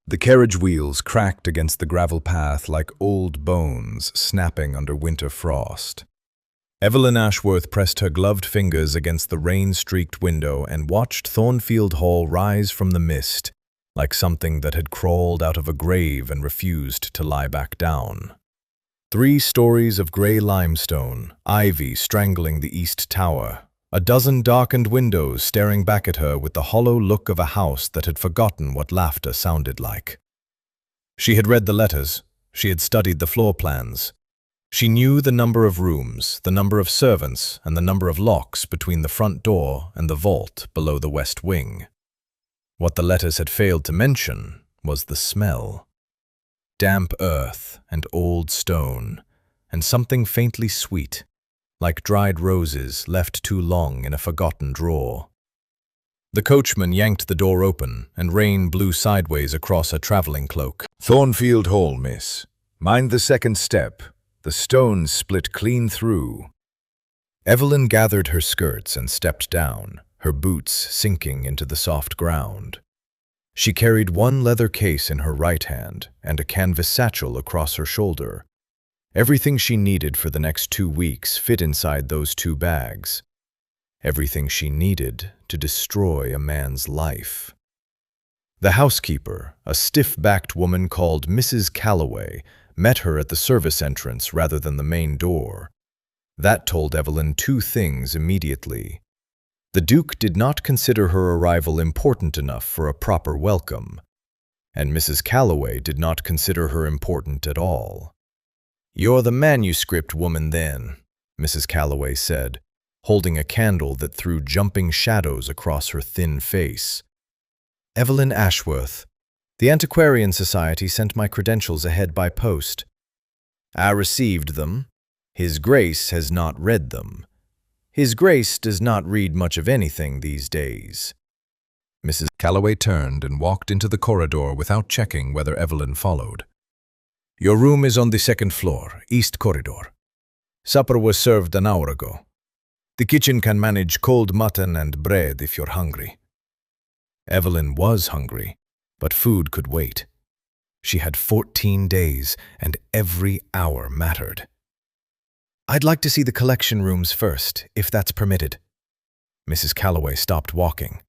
The carriage wheels cracked against the gravel path like old bones snapping under winter frost. Evelyn Ashworth pressed her gloved fingers against the rain-streaked window and watched Thornfield Hall rise from the mist, like something that had crawled out of a grave and refused to lie back down. 3 stories of grey limestone, ivy strangling the east tower, a dozen darkened windows staring back at her with the hollow look of a house that had forgotten what laughter sounded like. She had read the letters. She had studied the floor plans. She knew the number of rooms, the number of servants, and the number of locks between the front door and the vault below the west wing. What the letters had failed to mention was the smell. Damp earth and old stone, and something faintly sweet, like dried roses left too long in a forgotten drawer. The coachman yanked the door open, and rain blew sideways across her traveling cloak. "Thornfield Hall, miss. Mind the second step. The stones split clean through." Evelyn gathered her skirts and stepped down, her boots sinking into the soft ground. She carried one leather case in her right hand and a canvas satchel across her shoulder. Everything she needed for the next 2 weeks fit inside those 2 bags. Everything she needed to destroy a man's life. The housekeeper, a stiff-backed woman called Mrs. Calloway, met her at the service entrance rather than the main door. That told Evelyn 2 things immediately. The Duke did not consider her arrival important enough for a proper welcome, and Mrs. Calloway did not consider her important at all. "You're the manuscript woman, then," Mrs. Calloway said, holding a candle that threw jumping shadows across her thin face. "Evelyn Ashworth. The Antiquarian Society sent my credentials ahead by post. I received them. His Grace has not read them. His Grace does not read much of anything these days." Mrs. Calloway turned and walked into the corridor without checking whether Evelyn followed. "Your room is on the 2nd floor, east corridor. Supper was served an hour ago. The kitchen can manage cold mutton and bread if you're hungry." Evelyn was hungry, but food could wait. She had 14 days, and every hour mattered. "I'd like to see the collection rooms first, if that's permitted." Mrs. Calloway stopped walking.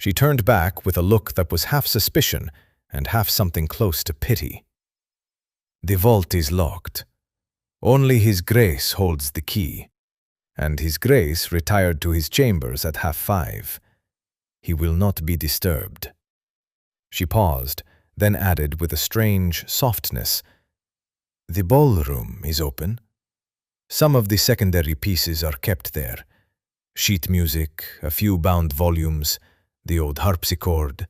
She turned back with a look that was half suspicion and half something close to pity. "The vault is locked. Only His Grace holds the key, and His Grace retired to his chambers at 5:30. He will not be disturbed." She paused, then added with a strange softness, "The ballroom is open. Some of the secondary pieces are kept there. Sheet music, a few bound volumes, the old harpsichord.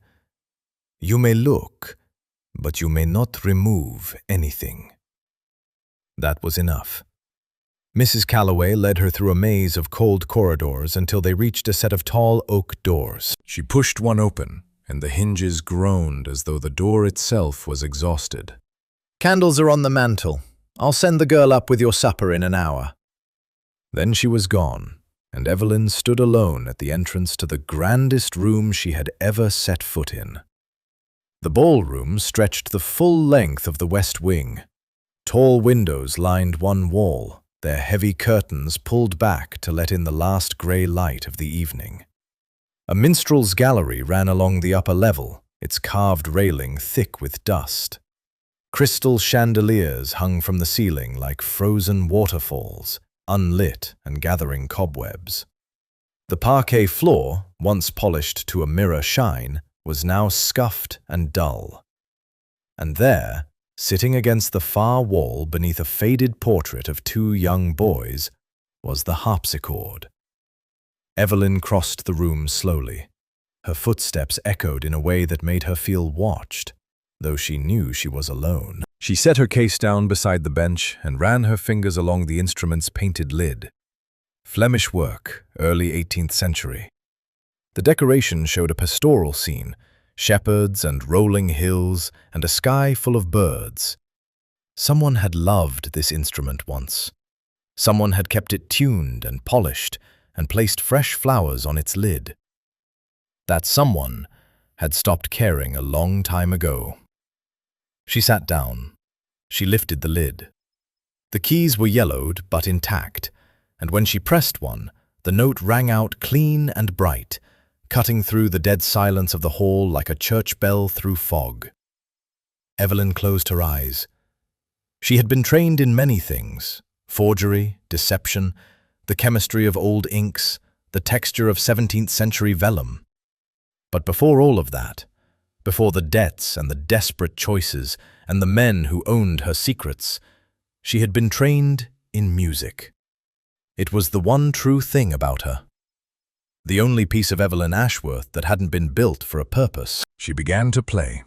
You may look, but you may not remove anything." That was enough. Mrs. Calloway led her through a maze of cold corridors until they reached a set of tall oak doors. She pushed one open, and the hinges groaned as though the door itself was exhausted. "Candles are on the mantel. I'll send the girl up with your supper in an hour." Then she was gone, and Evelyn stood alone at the entrance to the grandest room she had ever set foot in. The ballroom stretched the full length of the west wing. Tall windows lined one wall, their heavy curtains pulled back to let in the last grey light of the evening. A minstrel's gallery ran along the upper level, its carved railing thick with dust. Crystal chandeliers hung from the ceiling like frozen waterfalls, unlit and gathering cobwebs. The parquet floor, once polished to a mirror shine, was now scuffed and dull. And there, sitting against the far wall beneath a faded portrait of 2 young boys, was the harpsichord. Evelyn crossed the room slowly. Her footsteps echoed in a way that made her feel watched, though she knew she was alone. She set her case down beside the bench and ran her fingers along the instrument's painted lid. Flemish work, early 18th century. The decoration showed a pastoral scene, shepherds and rolling hills and a sky full of birds. Someone had loved this instrument once. Someone had kept it tuned and polished and placed fresh flowers on its lid. That someone had stopped caring a long time ago. She sat down. She lifted the lid. The keys were yellowed but intact, and when she pressed one, the note rang out clean and bright, cutting through the dead silence of the hall like a church bell through fog. Evelyn closed her eyes. She had been trained in many things: forgery, deception, the chemistry of old inks, the texture of 17th-century vellum. But before all of that, before the debts and the desperate choices and the men who owned her secrets, she had been trained in music. It was the one true thing about her. The only piece of Evelyn Ashworth that hadn't been built for a purpose. She began to play.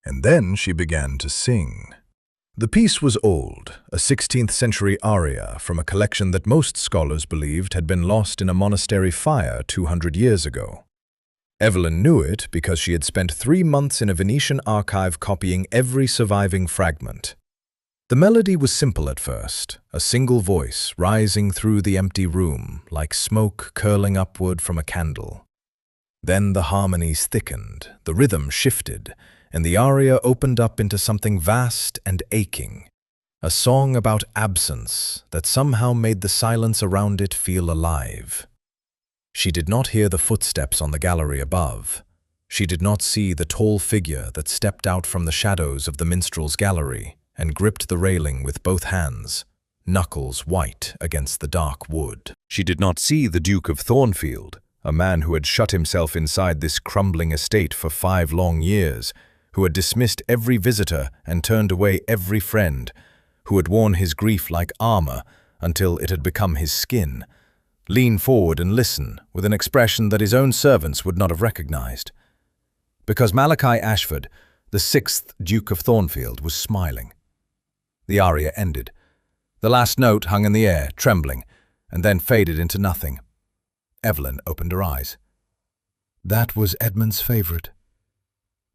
And then she began to sing. The piece was old, a 16th-century aria from a collection that most scholars believed had been lost in a monastery fire 200 years ago. Evelyn knew it because she had spent 3 months in a Venetian archive copying every surviving fragment. The melody was simple at first, a single voice rising through the empty room like smoke curling upward from a candle. Then the harmonies thickened, the rhythm shifted, and the aria opened up into something vast and aching, a song about absence that somehow made the silence around it feel alive. She did not hear the footsteps on the gallery above. She did not see the tall figure that stepped out from the shadows of the minstrel's gallery and gripped the railing with both hands, knuckles white against the dark wood. She did not see the Duke of Thornfield, a man who had shut himself inside this crumbling estate for 5 long years, who had dismissed every visitor and turned away every friend, who had worn his grief like armor until it had become his skin, lean forward and listen with an expression that his own servants would not have recognized. Because Malachi Ashford, the 6th Duke of Thornfield, was smiling. The aria ended. The last note hung in the air, trembling, and then faded into nothing. Evelyn opened her eyes. That was Edmund's favorite.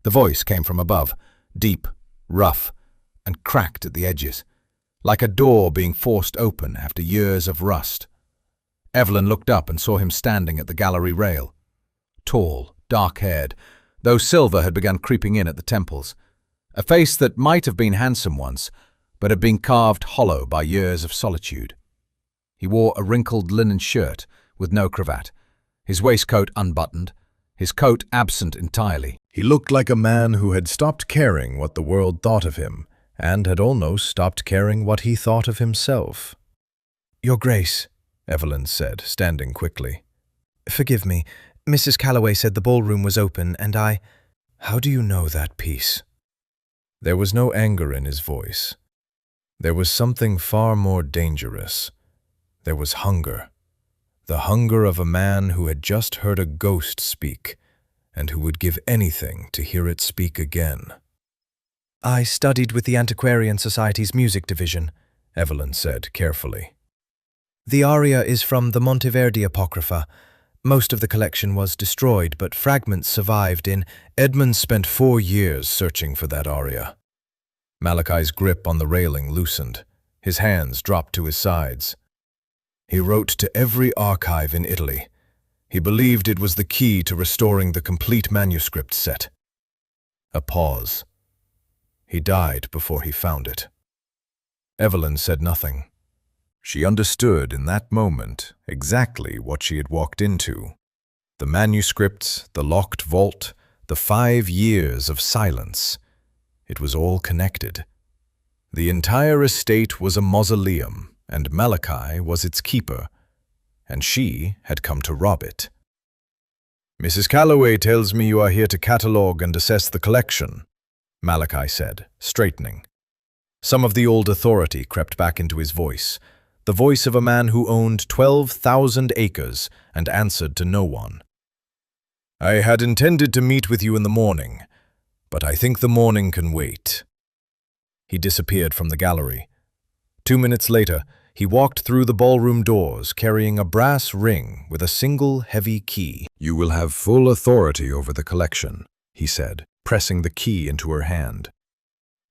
The voice came from above, deep, rough, and cracked at the edges, like a door being forced open after years of rust. Evelyn looked up and saw him standing at the gallery rail. Tall, dark-haired, though silver had begun creeping in at the temples. A face that might have been handsome once, but had been carved hollow by years of solitude. He wore a wrinkled linen shirt with no cravat, his waistcoat unbuttoned, his coat absent entirely. He looked like a man who had stopped caring what the world thought of him, and had almost stopped caring what he thought of himself. "Your Grace," Evelyn said, standing quickly. "Forgive me. Mrs. Calloway said the ballroom was open, and I—" "How do you know that piece?" There was no anger in his voice. There was something far more dangerous. There was hunger. The hunger of a man who had just heard a ghost speak, and who would give anything to hear it speak again. "I studied with the Antiquarian Society's music division," Evelyn said carefully. "The aria is from the Monteverdi Apocrypha. Most of the collection was destroyed, but fragments survived in—" Edmund spent 4 years searching for that aria. Malachi's grip on the railing loosened. His hands dropped to his sides. He wrote to every archive in Italy. He believed it was the key to restoring the complete manuscript set. A pause. He died before he found it. Evelyn said nothing. She understood in that moment exactly what she had walked into. The manuscripts, the locked vault, the 5 years of silence. It was all connected. The entire estate was a mausoleum, and Malachi was its keeper, and she had come to rob it. "Mrs. Calloway tells me you are here to catalogue and assess the collection," Malachi said, straightening. Some of the old authority crept back into his voice, the voice of a man who owned 12,000 acres and answered to no one. "I had intended to meet with you in the morning, but I think the morning can wait." He disappeared from the gallery. 2 minutes later, he walked through the ballroom doors carrying a brass ring with a single heavy key. "You will have full authority over the collection," he said, pressing the key into her hand.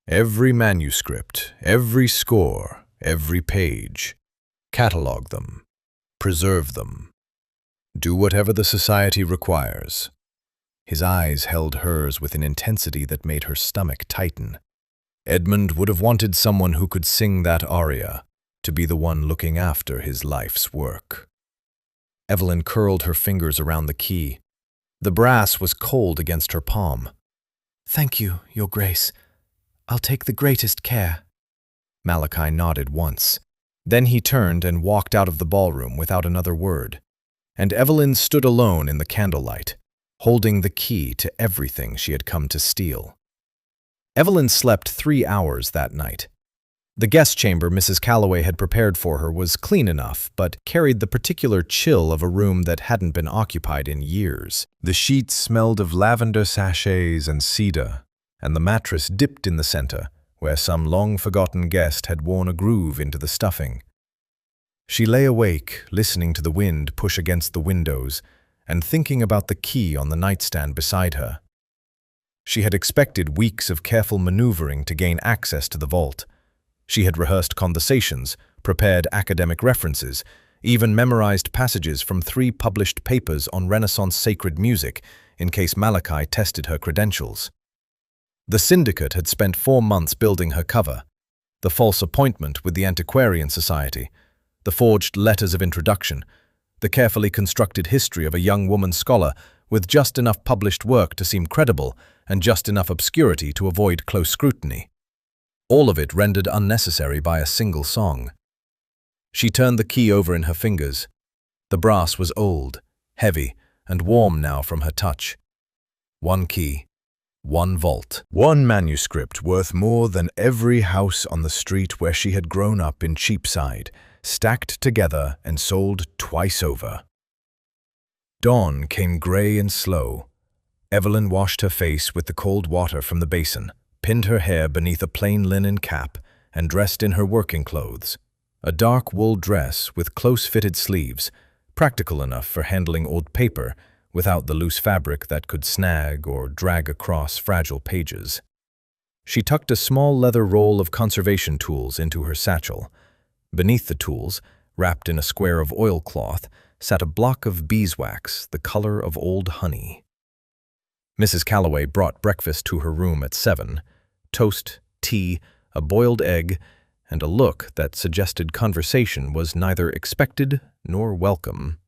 "Every manuscript, every score, every page. Catalogue them. Preserve them. Do whatever the society requires. His eyes held hers with an intensity that made her stomach tighten. Edmund would have wanted someone who could sing that aria, to be the one looking after his life's work. Evelyn curled her fingers around the key. The brass was cold against her palm. "Thank you, Your Grace. I'll take the greatest care." Malachi nodded once. Then he turned and walked out of the ballroom without another word, and Evelyn stood alone in the candlelight, holding the key to everything she had come to steal. Evelyn slept 3 hours that night. The guest chamber Mrs. Calloway had prepared for her was clean enough, but carried the particular chill of a room that hadn't been occupied in years. The sheets smelled of lavender sachets and cedar, and the mattress dipped in the center, where some long-forgotten guest had worn a groove into the stuffing. She lay awake, listening to the wind push against the windows, and thinking about the key on the nightstand beside her. She had expected weeks of careful maneuvering to gain access to the vault. She had rehearsed conversations, prepared academic references, even memorized passages from 3 published papers on Renaissance sacred music in case Malachi tested her credentials. The syndicate had spent 4 months building her cover, the false appointment with the Antiquarian Society, the forged letters of introduction, the carefully constructed history of a young woman scholar with just enough published work to seem credible and just enough obscurity to avoid close scrutiny. All of it rendered unnecessary by a single song. She turned the key over in her fingers. The brass was old, heavy, and warm now from her touch. 1 key, 1 vault, 1 manuscript worth more than every house on the street where she had grown up in Cheapside, stacked together and sold twice over. Dawn came gray and slow. Evelyn washed her face with the cold water from the basin, pinned her hair beneath a plain linen cap, and dressed in her working clothes, a dark wool dress with close-fitted sleeves, practical enough for handling old paper without the loose fabric that could snag or drag across fragile pages. She tucked a small leather roll of conservation tools into her satchel. Beneath the tools, wrapped in a square of oilcloth, sat a block of beeswax the color of old honey. Mrs. Calloway brought breakfast to her room at 7, toast, tea, a boiled egg, and a look that suggested conversation was neither expected nor welcome.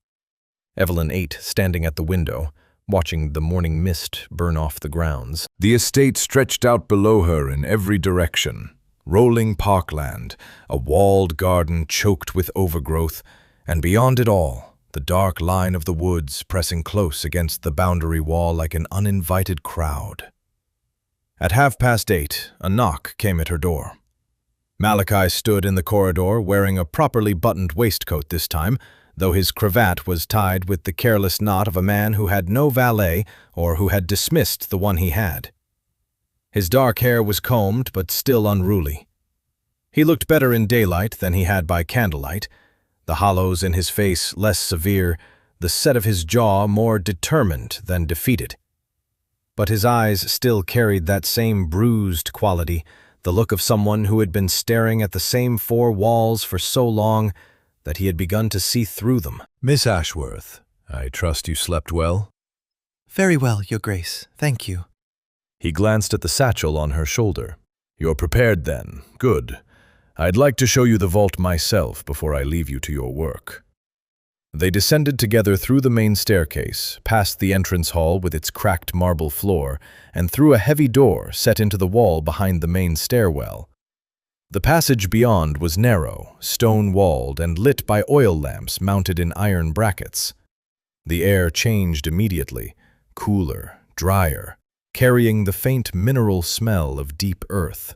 Evelyn ate, standing at the window, watching the morning mist burn off the grounds. The estate stretched out below her in every direction. Rolling parkland, a walled garden choked with overgrowth, and beyond it all, the dark line of the woods pressing close against the boundary wall like an uninvited crowd. At 8:30, a knock came at her door. Malachi stood in the corridor wearing a properly buttoned waistcoat this time, though his cravat was tied with the careless knot of a man who had no valet or who had dismissed the one he had. His dark hair was combed but still unruly. He looked better in daylight than he had by candlelight, the hollows in his face less severe, the set of his jaw more determined than defeated. But his eyes still carried that same bruised quality, the look of someone who had been staring at the same 4 walls for so long that he had begun to see through them. "Miss Ashworth, I trust you slept well?" "Very well, Your Grace, thank you." He glanced at the satchel on her shoulder. "You're prepared then. Good. I'd like to show you the vault myself before I leave you to your work." They descended together through the main staircase, past the entrance hall with its cracked marble floor, and through a heavy door set into the wall behind the main stairwell. The passage beyond was narrow, stone-walled, and lit by oil lamps mounted in iron brackets. The air changed immediately, cooler, drier, carrying the faint mineral smell of deep earth.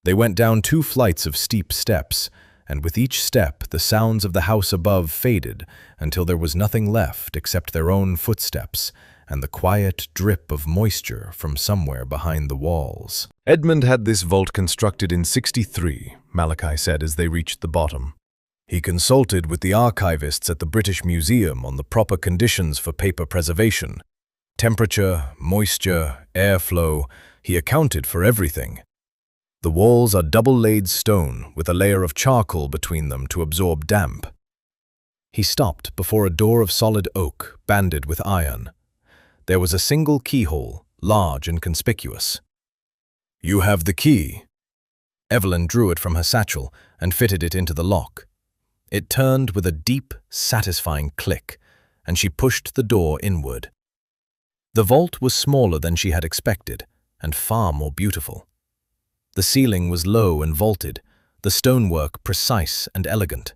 They went down 2 flights of steep steps, and with each step the sounds of the house above faded until there was nothing left except their own footsteps and the quiet drip of moisture from somewhere behind the walls. "Edmund had this vault constructed in 63, Malachi said as they reached the bottom. He consulted with the archivists at the British Museum on the proper conditions for paper preservation. Temperature, moisture, airflow, he accounted for everything. The walls are double-laid stone with a layer of charcoal between them to absorb damp." He stopped before a door of solid oak, banded with iron. there was a single keyhole, large and conspicuous. "You have the key." Evelyn drew it from her satchel and fitted it into the lock. It turned with a deep, satisfying click, and she pushed the door inward. The vault was smaller than she had expected, and far more beautiful. The ceiling was low and vaulted, the stonework precise and elegant.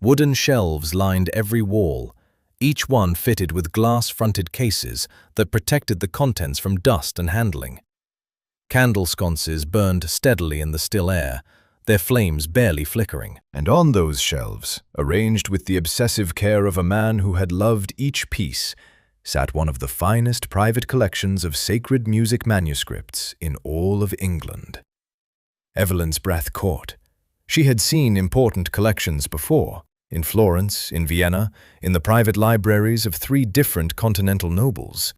Wooden shelves lined every wall, each one fitted with glass-fronted cases that protected the contents from dust and handling. Candle sconces burned steadily in the still air, their flames barely flickering. And on those shelves, arranged with the obsessive care of a man who had loved each piece, sat one of the finest private collections of sacred music manuscripts in all of England. Evelyn's breath caught. She had seen important collections before, in Florence, in Vienna, in the private libraries of 3 different continental nobles.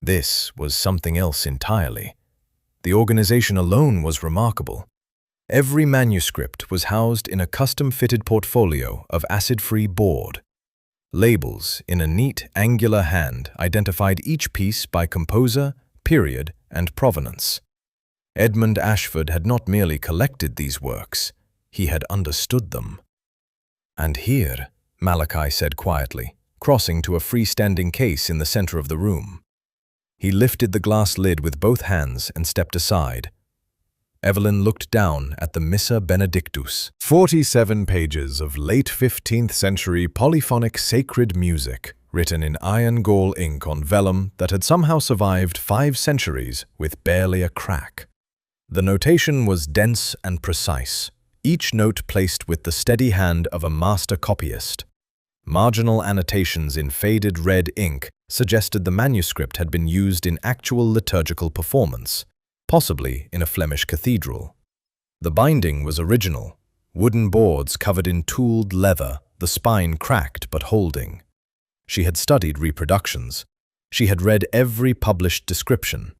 This was something else entirely. The organization alone was remarkable. Every manuscript was housed in a custom-fitted portfolio of acid-free board. Labels in a neat, angular hand identified each piece by composer, period, and provenance. Edmund Ashford had not merely collected these works, he had understood them. "And here," Malachi said quietly, crossing to a freestanding case in the center of the room. He lifted the glass lid with both hands and stepped aside. Evelyn looked down at the Missa Benedictus. 47 pages of late 15th century polyphonic sacred music, written in iron gall ink on vellum that had somehow survived 5 centuries with barely a crack. The notation was dense and precise, each note placed with the steady hand of a master copyist. Marginal annotations in faded red ink suggested the manuscript had been used in actual liturgical performance, possibly in a Flemish cathedral. The binding was original, wooden boards covered in tooled leather, the spine cracked but holding. She had studied reproductions. She had read every published description.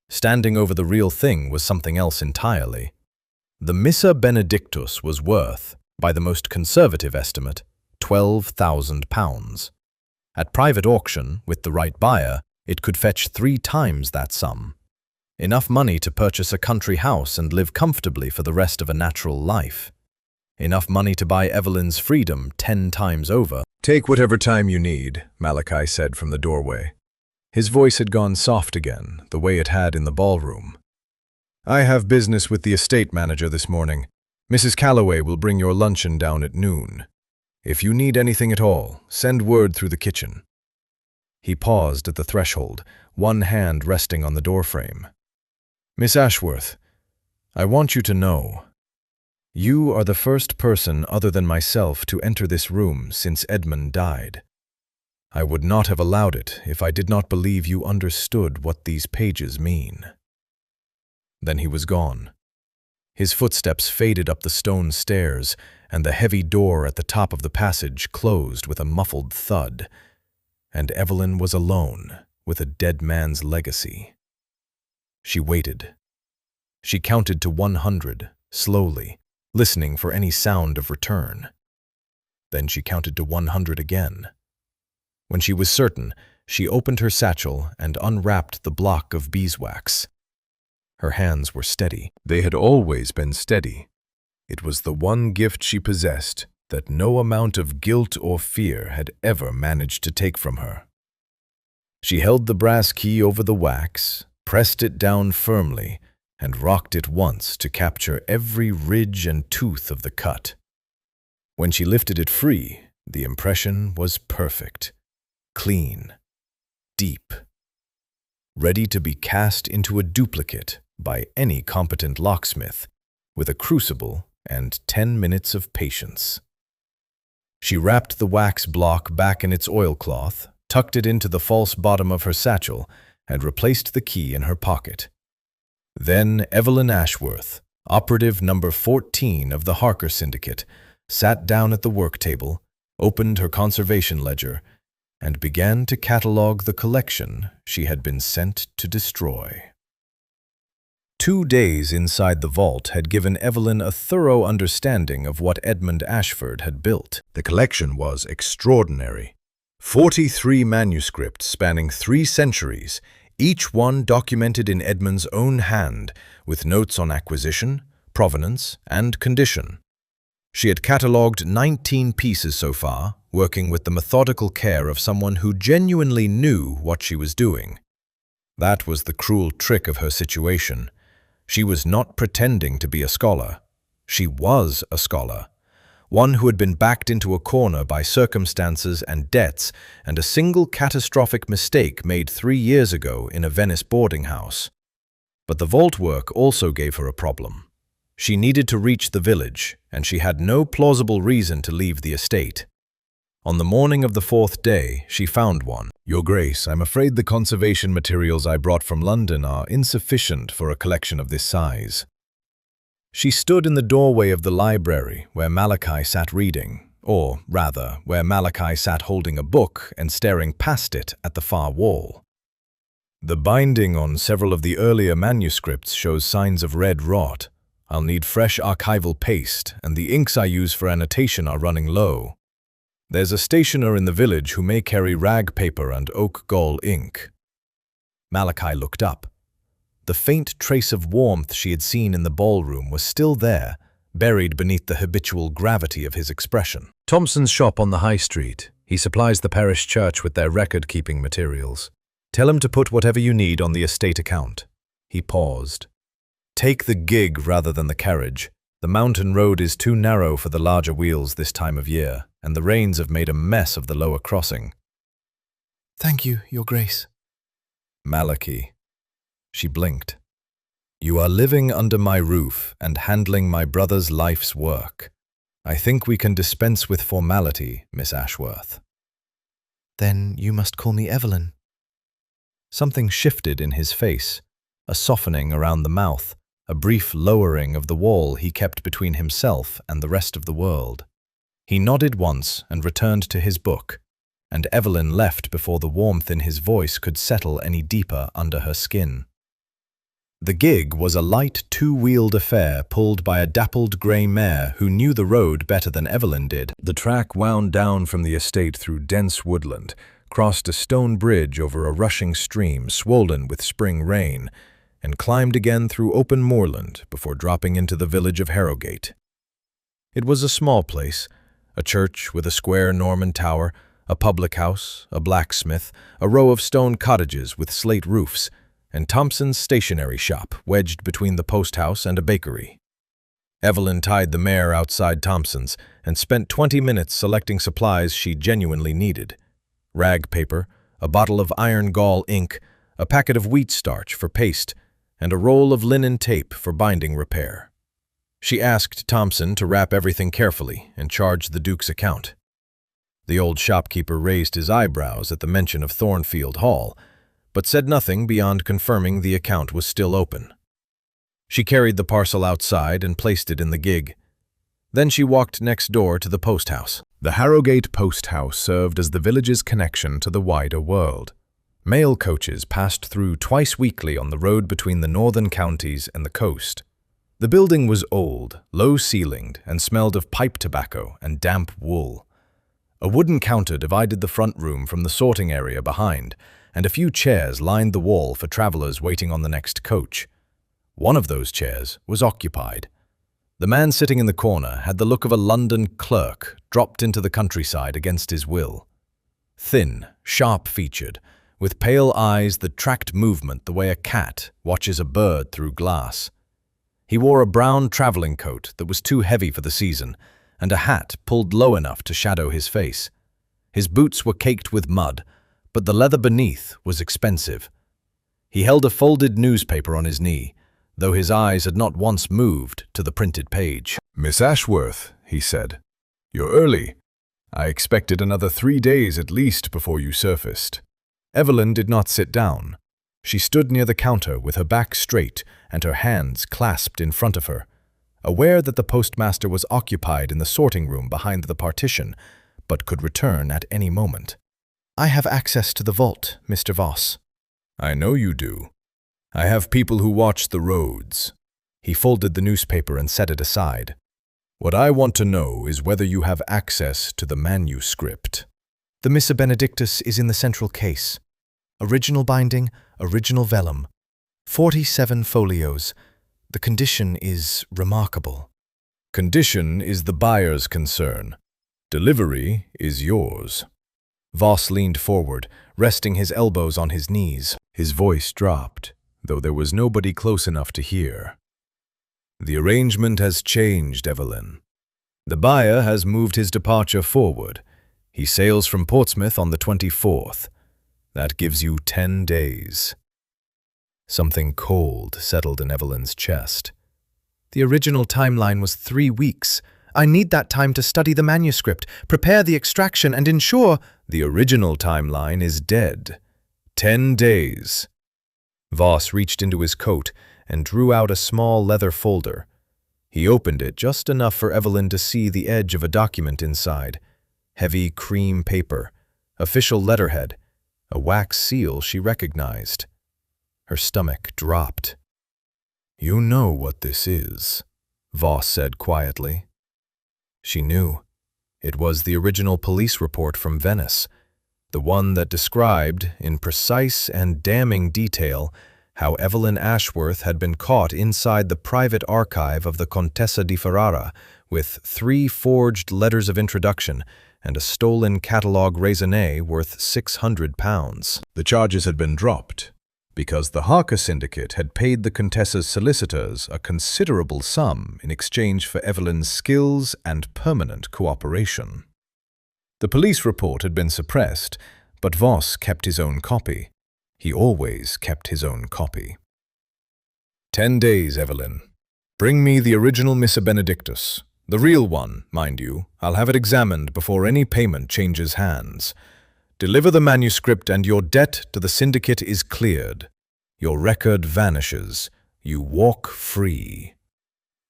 Standing over the real thing was something else entirely. The Missa Benedictus was worth, by the most conservative estimate, £12,000. At private auction, with the right buyer, it could fetch 3 times that sum. Enough money to purchase a country house and live comfortably for the rest of a natural life. Enough money to buy Evelyn's freedom 10 times over. "Take whatever time you need," Malachi said from the doorway. His voice had gone soft again, the way it had in the ballroom. "I have business with the estate manager this morning. Mrs. Calloway will bring your luncheon down at noon. If you need anything at all, send word through the kitchen." He paused at the threshold, one hand resting on the doorframe. "Miss Ashworth, I want you to know, you are the first person other than myself to enter this room since Edmund died. I would not have allowed it if I did not believe you understood what these pages mean." Then he was gone. His footsteps faded up the stone stairs, and the heavy door at the top of the passage closed with a muffled thud, and Evelyn was alone with a dead man's legacy. She waited. She counted to 100, slowly, listening for any sound of return. Then she counted to 100 again. When she was certain, she opened her satchel and unwrapped the block of beeswax. Her hands were steady. They had always been steady. It was the one gift she possessed that no amount of guilt or fear had ever managed to take from her. She held the brass key over the wax, pressed it down firmly, and rocked it once to capture every ridge and tooth of the cut. When she lifted it free, the impression was perfect, clean, deep, ready to be cast into a duplicate by any competent locksmith, with a crucible and 10 minutes of patience. She wrapped the wax block back in its oilcloth, tucked it into the false bottom of her satchel, and replaced the key in her pocket. Then Evelyn Ashworth, operative number 14 of the Harker Syndicate, sat down at the work table, opened her conservation ledger, and began to catalogue the collection she had been sent to destroy. 2 days inside the vault had given Evelyn a thorough understanding of what Edmund Ashford had built. The collection was extraordinary. 43 manuscripts spanning 3 centuries, each one documented in Edmund's own hand, with notes on acquisition, provenance, and condition. She had catalogued 19 pieces so far, working with the methodical care of someone who genuinely knew what she was doing. That was the cruel trick of her situation. She was not pretending to be a scholar. She was a scholar. One who had been backed into a corner by circumstances and debts and a single catastrophic mistake made 3 years ago in a Venice boarding house. But the vault work also gave her a problem. She needed to reach the village, and she had no plausible reason to leave the estate. On the morning of the 4th day, she found one. Your Grace, I'm afraid the conservation materials I brought from London are insufficient for a collection of this size. She stood in the doorway of the library where Malachi sat reading, or rather, where Malachi sat holding a book and staring past it at the far wall. The binding on several of the earlier manuscripts shows signs of red rot. I'll need fresh archival paste, and the inks I use for annotation are running low. There's a stationer in the village who may carry rag paper and oak gall ink. Malachi looked up. The faint trace of warmth she had seen in the ballroom was still there, buried beneath the habitual gravity of his expression. Thompson's shop on the High Street. He supplies the parish church with their record-keeping materials. Tell him to put whatever you need on the estate account. He paused. Take the gig rather than the carriage. The mountain road is too narrow for the larger wheels this time of year, and the rains have made a mess of the lower crossing. Thank you, Your Grace. Malachi. She blinked. You are living under my roof and handling my brother's life's work. I think we can dispense with formality, Miss Ashworth. Then you must call me Evelyn. Something shifted in his face, a softening around the mouth, a brief lowering of the wall he kept between himself and the rest of the world. He nodded once and returned to his book, and Evelyn left before the warmth in his voice could settle any deeper under her skin. The gig was a light two-wheeled affair pulled by a dappled grey mare who knew the road better than Evelyn did. The track wound down from the estate through dense woodland, crossed a stone bridge over a rushing stream swollen with spring rain, and climbed again through open moorland before dropping into the village of Harrogate. It was a small place, a church with a square Norman tower, a public house, a blacksmith, a row of stone cottages with slate roofs, and Thompson's stationery shop wedged between the post house and a bakery. Evelyn tied the mare outside Thompson's and spent 20 minutes selecting supplies she genuinely needed: rag paper, a bottle of iron gall ink, a packet of wheat starch for paste, and a roll of linen tape for binding repair. She asked Thompson to wrap everything carefully and charge the Duke's account. The old shopkeeper raised his eyebrows at the mention of Thornfield Hall, but said nothing beyond confirming the account was still open. She carried the parcel outside and placed it in the gig. Then she walked next door to the post house. The Harrogate post house served as the village's connection to the wider world. Mail coaches passed through twice weekly on the road between the northern counties and the coast. The building was old, low-ceilinged, and smelled of pipe tobacco and damp wool. A wooden counter divided the front room from the sorting area behind, and a few chairs lined the wall for travelers waiting on the next coach. One of those chairs was occupied. The man sitting in the corner had the look of a London clerk dropped into the countryside against his will. Thin, sharp-featured, with pale eyes that tracked movement the way a cat watches a bird through glass. He wore a brown traveling coat that was too heavy for the season, and a hat pulled low enough to shadow his face. His boots were caked with mud, but the leather beneath was expensive. He held a folded newspaper on his knee, though his eyes had not once moved to the printed page. "Miss Ashworth," he said, "you're early. I expected another 3 days at least before you surfaced." Evelyn did not sit down. She stood near the counter with her back straight and her hands clasped in front of her, aware that the postmaster was occupied in the sorting room behind the partition, but could return at any moment. I have access to the vault, Mr. Voss. I know you do. I have people who watch the roads. He folded the newspaper and set it aside. What I want to know is whether you have access to the manuscript. The Missa Benedictus is in the central case. Original binding, original vellum. 47 folios. The condition is remarkable. Condition is the buyer's concern. Delivery is yours. Voss leaned forward, resting his elbows on his knees. His voice dropped, though there was nobody close enough to hear. The arrangement has changed, Evelyn. The buyer has moved his departure forward. He sails from Portsmouth on the 24th. That gives you 10 days. Something cold settled in Evelyn's chest. The original timeline was 3 weeks. I need that time to study the manuscript, prepare the extraction, and ensure— The original timeline is dead. 10 days. Voss reached into his coat and drew out a small leather folder. He opened it just enough for Evelyn to see the edge of a document inside. Heavy cream paper, official letterhead, a wax seal she recognized. Her stomach dropped. You know what this is, Voss said quietly. She knew. It was the original police report from Venice, the one that described, in precise and damning detail, how Evelyn Ashworth had been caught inside the private archive of the Contessa di Ferrara with 3 forged letters of introduction and a stolen catalogue raisonné worth £600. The charges had been dropped because the Harker syndicate had paid the Contessa's solicitors a considerable sum in exchange for Evelyn's skills and permanent cooperation. The police report had been suppressed, but Voss kept his own copy. He always kept his own copy. 10 days, Evelyn. Bring me the original Missa Benedictus. The real one, mind you. I'll have it examined before any payment changes hands. Deliver the manuscript and your debt to the syndicate is cleared. Your record vanishes. You walk free.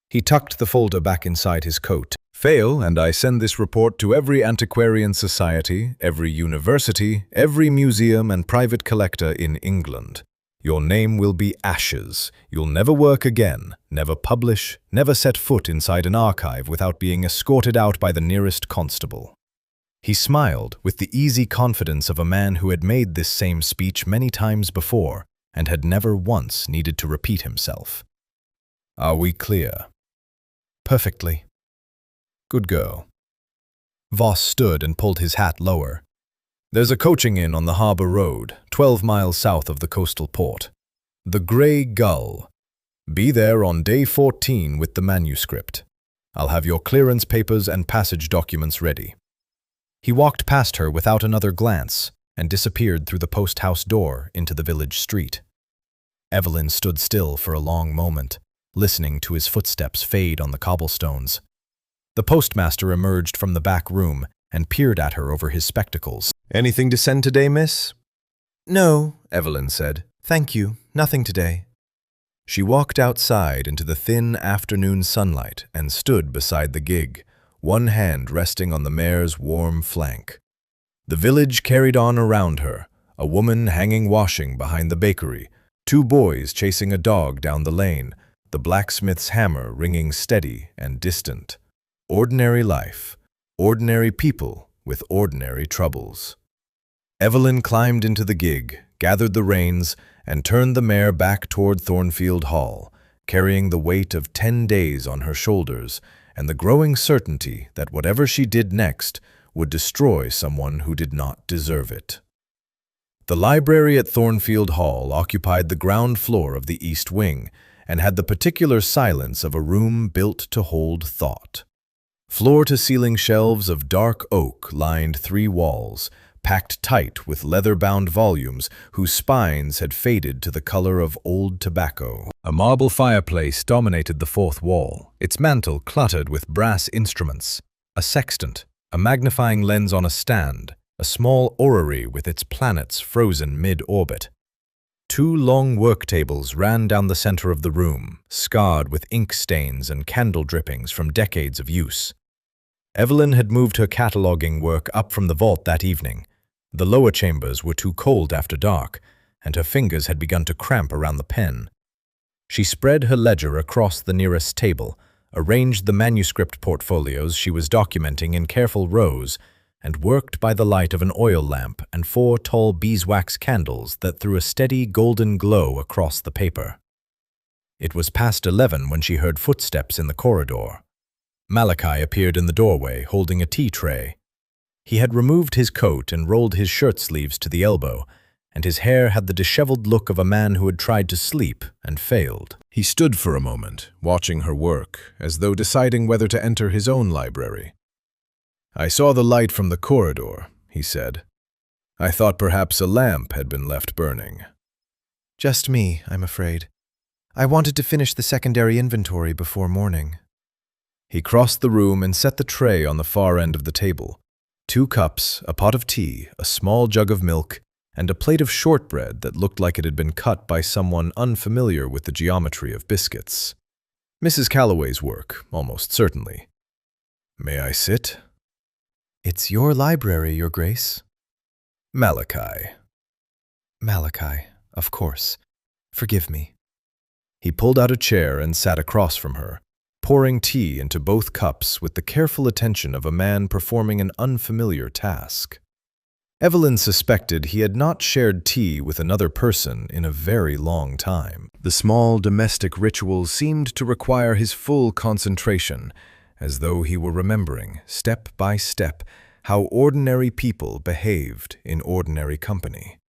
He tucked the folder back inside his coat. Fail, and I send this report to every antiquarian society, every university, every museum and private collector in England. Your name will be ashes. You'll never work again, never publish, never set foot inside an archive without being escorted out by the nearest constable. He smiled with the easy confidence of a man who had made this same speech many times before and had never once needed to repeat himself. Are we clear? Perfectly. Good girl. Voss stood and pulled his hat lower. There's a coaching inn on the Harbour Road, 12 miles south of the coastal port. The Grey Gull. Be there on day 14 with the manuscript. I'll have your clearance papers and passage documents ready. He walked past her without another glance and disappeared through the post-house door into the village street. Evelyn stood still for a long moment, listening to his footsteps fade on the cobblestones. The postmaster emerged from the back room and peered at her over his spectacles. Anything to send today, miss? No, Evelyn said. Thank you, nothing today. She walked outside into the thin afternoon sunlight and stood beside the gig, one hand resting on the mare's warm flank. The village carried on around her, a woman hanging washing behind the bakery, 2 boys chasing a dog down the lane, the blacksmith's hammer ringing steady and distant. Ordinary life, ordinary people with ordinary troubles. Evelyn climbed into the gig, gathered the reins, and turned the mare back toward Thornfield Hall, carrying the weight of 10 days on her shoulders and the growing certainty that whatever she did next would destroy someone who did not deserve it. The library at Thornfield Hall occupied the ground floor of the east wing and had the particular silence of a room built to hold thought. Floor-to-ceiling shelves of dark oak lined 3 walls, packed tight with leather-bound volumes whose spines had faded to the color of old tobacco. A marble fireplace dominated the 4th wall, its mantel cluttered with brass instruments, a sextant, a magnifying lens on a stand, a small orrery with its planets frozen mid-orbit. 2 long work tables ran down the center of the room, scarred with ink stains and candle drippings from decades of use. Evelyn had moved her cataloging work up from the vault that evening. The lower chambers were too cold after dark, and her fingers had begun to cramp around the pen. She spread her ledger across the nearest table, arranged the manuscript portfolios she was documenting in careful rows, and worked by the light of an oil lamp and 4 tall beeswax candles that threw a steady golden glow across the paper. It was past 11 when she heard footsteps in the corridor. Malachi appeared in the doorway, holding a tea tray. He had removed his coat and rolled his shirt sleeves to the elbow, and his hair had the disheveled look of a man who had tried to sleep and failed. He stood for a moment, watching her work, as though deciding whether to enter his own library. "I saw the light from the corridor," he said. "I thought perhaps a lamp had been left burning." "Just me, I'm afraid. I wanted to finish the secondary inventory before morning." He crossed the room and set the tray on the far end of the table. 2 cups, a pot of tea, a small jug of milk, and a plate of shortbread that looked like it had been cut by someone unfamiliar with the geometry of biscuits. Mrs. Calloway's work, almost certainly. "May I sit?" "It's your library, Your Grace." "Malachi." "Malachi, of course. Forgive me." He pulled out a chair and sat across from her, pouring tea into both cups with the careful attention of a man performing an unfamiliar task. Evelyn suspected he had not shared tea with another person in a very long time. The small domestic ritual seemed to require his full concentration, as though he were remembering, step by step, how ordinary people behaved in ordinary company.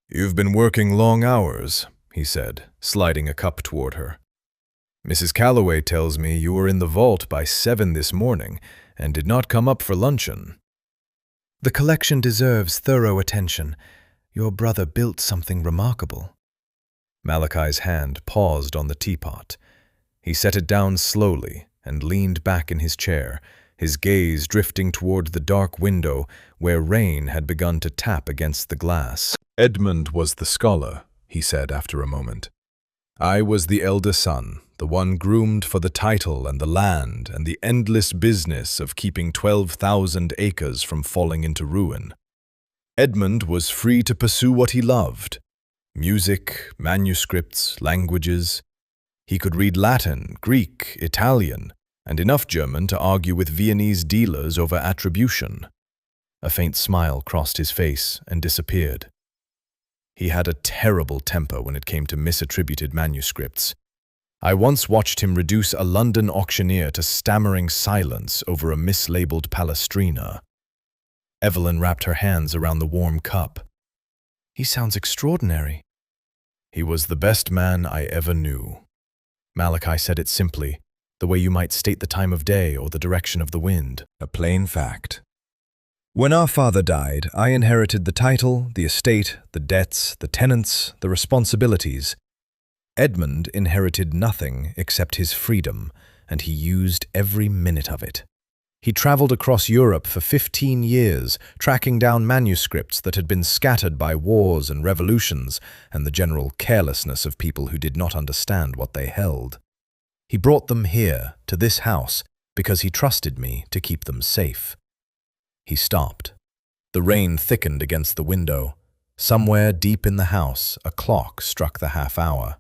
"You've been working long hours," he said, sliding a cup toward her. "Mrs. Calloway tells me you were in the vault by 7 this morning and did not come up for luncheon." "The collection deserves thorough attention. Your brother built something remarkable." Malachi's hand paused on the teapot. He set it down slowly and leaned back in his chair, his gaze drifting toward the dark window where rain had begun to tap against the glass. "Edmund was the scholar," he said after a moment. "I was the elder son, the one groomed for the title and the land and the endless business of keeping 12,000 acres from falling into ruin. Edmund was free to pursue what he loved: music, manuscripts, languages. He could read Latin, Greek, Italian, and enough German to argue with Viennese dealers over attribution." A faint smile crossed his face and disappeared. He had a terrible temper when it came to misattributed manuscripts. I once watched him reduce a London auctioneer to stammering silence over a mislabeled Palestrina. Evelyn wrapped her hands around the warm cup. "He sounds extraordinary." "He was the best man I ever knew." Malachi said it simply, the way you might state the time of day or the direction of the wind. "A plain fact. When our father died, I inherited the title, the estate, the debts, the tenants, the responsibilities. Edmund inherited nothing except his freedom, and he used every minute of it. He traveled across Europe for 15 years, tracking down manuscripts that had been scattered by wars and revolutions and the general carelessness of people who did not understand what they held. He brought them here, to this house, because he trusted me to keep them safe." He stopped. The rain thickened against the window. Somewhere deep in the house, a clock struck the half-hour.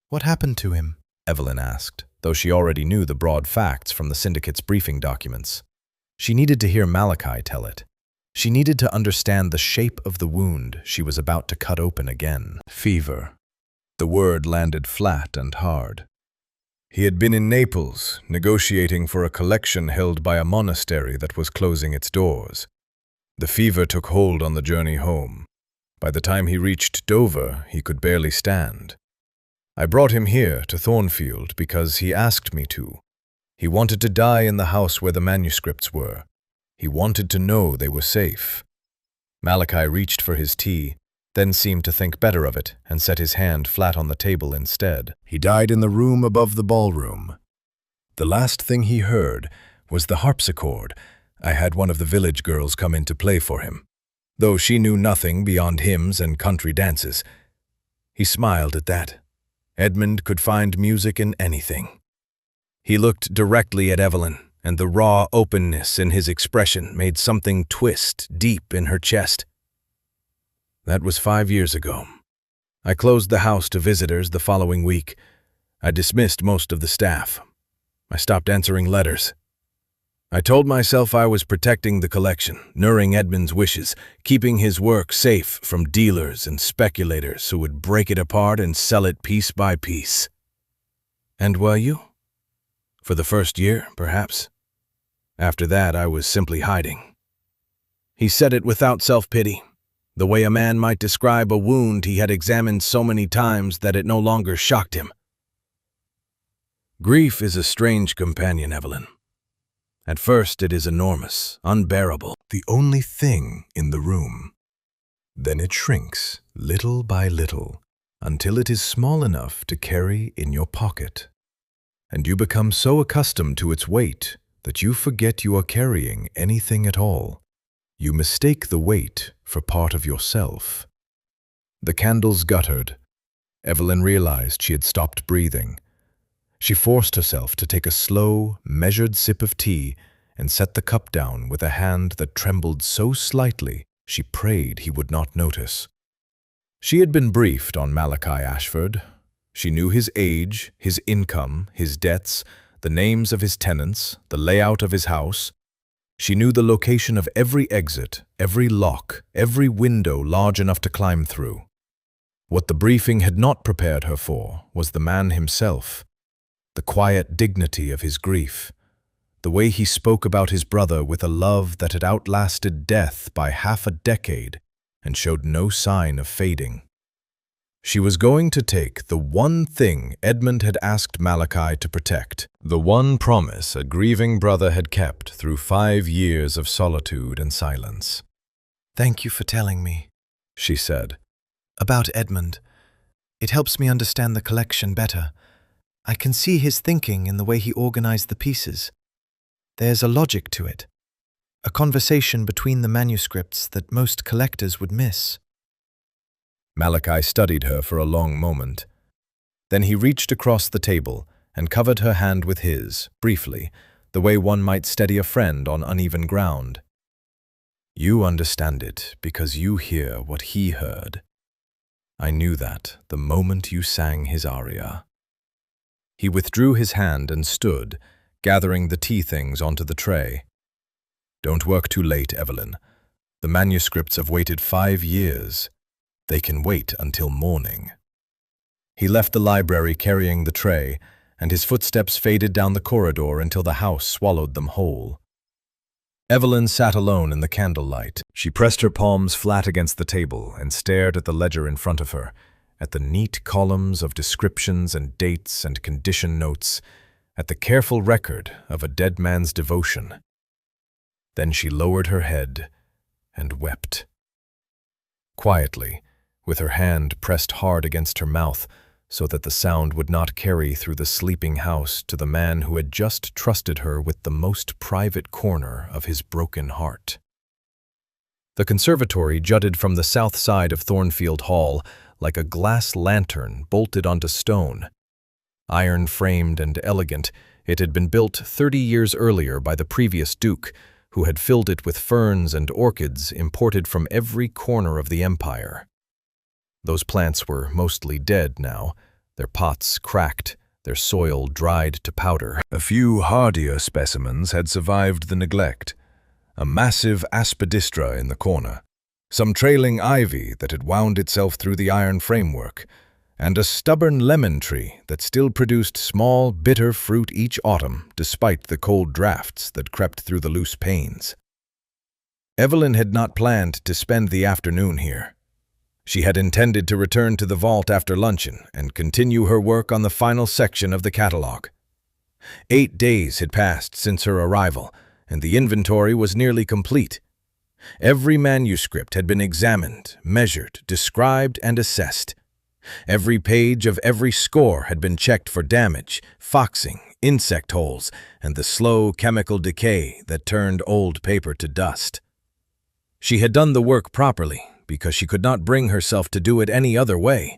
"What happened to him?" Evelyn asked, though she already knew the broad facts from the syndicate's briefing documents. She needed to hear Malachi tell it. She needed to understand the shape of the wound she was about to cut open again. "Fever." The word landed flat and hard. He had been in Naples, negotiating for a collection held by a monastery that was closing its doors. The fever took hold on the journey home. By the time he reached Dover, he could barely stand. I brought him here to Thornfield because he asked me to. He wanted to die in the house where the manuscripts were. He wanted to know they were safe." Malachi reached for his tea, then seemed to think better of it and set his hand flat on the table instead. "He died in the room above the ballroom. The last thing he heard was the harpsichord. I had one of the village girls come in to play for him, though she knew nothing beyond hymns and country dances." He smiled at that. Edmund could find music in anything. He looked directly at Evelyn, and the raw openness in his expression made something twist deep in her chest. "That was 5 years ago. I closed the house to visitors the following week. I dismissed most of the staff. I stopped answering letters. I told myself I was protecting the collection, nurturing Edmund's wishes, keeping his work safe from dealers and speculators who would break it apart and sell it piece by piece. And were you? For the first year, perhaps. After that, I was simply hiding. He said it without self-pity, the way a man might describe a wound he had examined so many times that it no longer shocked him. Grief is a strange companion, Evelyn. At first it is enormous, unbearable, The only thing in the room. Then it shrinks, little by little, until it is small enough to carry in your pocket. And you become so accustomed to its weight that you forget you are carrying anything at all. You mistake the weight for part of yourself. The candles guttered. Evelyn realized she had stopped breathing. She forced herself to take a slow, measured sip of tea and set the cup down with a hand that trembled so slightly she prayed he would not notice. She had been briefed on Malachi Ashford. She knew his age, his income, his debts, the names of his tenants, the layout of his house. She knew the location of every exit, every lock, every window large enough to climb through. What the briefing had not prepared her for was the man himself. The quiet dignity of his grief, the way he spoke about his brother with a love that had outlasted death by half a decade and showed no sign of fading. She was going to take the one thing Edmund had asked Malachi to protect, the one promise a grieving brother had kept through 5 years of solitude and silence. "Thank you for telling me," she said. "About Edmund. It helps me understand the collection better. I can see his thinking in the way he organized the pieces. There's a logic to it, a conversation between the manuscripts that most collectors would miss." Malachi studied her for a long moment. Then he reached across the table and covered her hand with his, briefly, the way one might steady a friend on uneven ground. "You understand it because you hear what he heard. I knew that the moment you sang his aria." He withdrew his hand and stood, gathering the tea things onto the tray. "Don't work too late, Evelyn. The manuscripts have waited 5 years. They can wait until morning." He left the library carrying the tray, and his footsteps faded down the corridor until the house swallowed them whole. Evelyn sat alone in the candlelight. She pressed her palms flat against the table and stared at the ledger in front of her, at the neat columns of descriptions and dates and condition notes, at the careful record of a dead man's devotion. Then she lowered her head and wept. Quietly, with her hand pressed hard against her mouth so that the sound would not carry through the sleeping house to the man who had just trusted her with the most private corner of his broken heart. The conservatory jutted from the south side of Thornfield Hall like a glass lantern bolted onto stone. Iron-framed and elegant, it had been built 30 years earlier by the previous duke, who had filled it with ferns and orchids imported from every corner of the empire. Those plants were mostly dead now, their pots cracked, their soil dried to powder. A few hardier specimens had survived the neglect. A massive aspidistra in the corner, some trailing ivy that had wound itself through the iron framework, and a stubborn lemon tree that still produced small, bitter fruit each autumn despite the cold drafts that crept through the loose panes. Evelyn had not planned to spend the afternoon here. She had intended to return to the vault after luncheon and continue her work on the final section of the catalogue. 8 days had passed since her arrival, and the inventory was nearly complete. Every manuscript had been examined, measured, described, and assessed. Every page of every score had been checked for damage, foxing, insect holes, and the slow chemical decay that turned old paper to dust. She had done the work properly because she could not bring herself to do it any other way,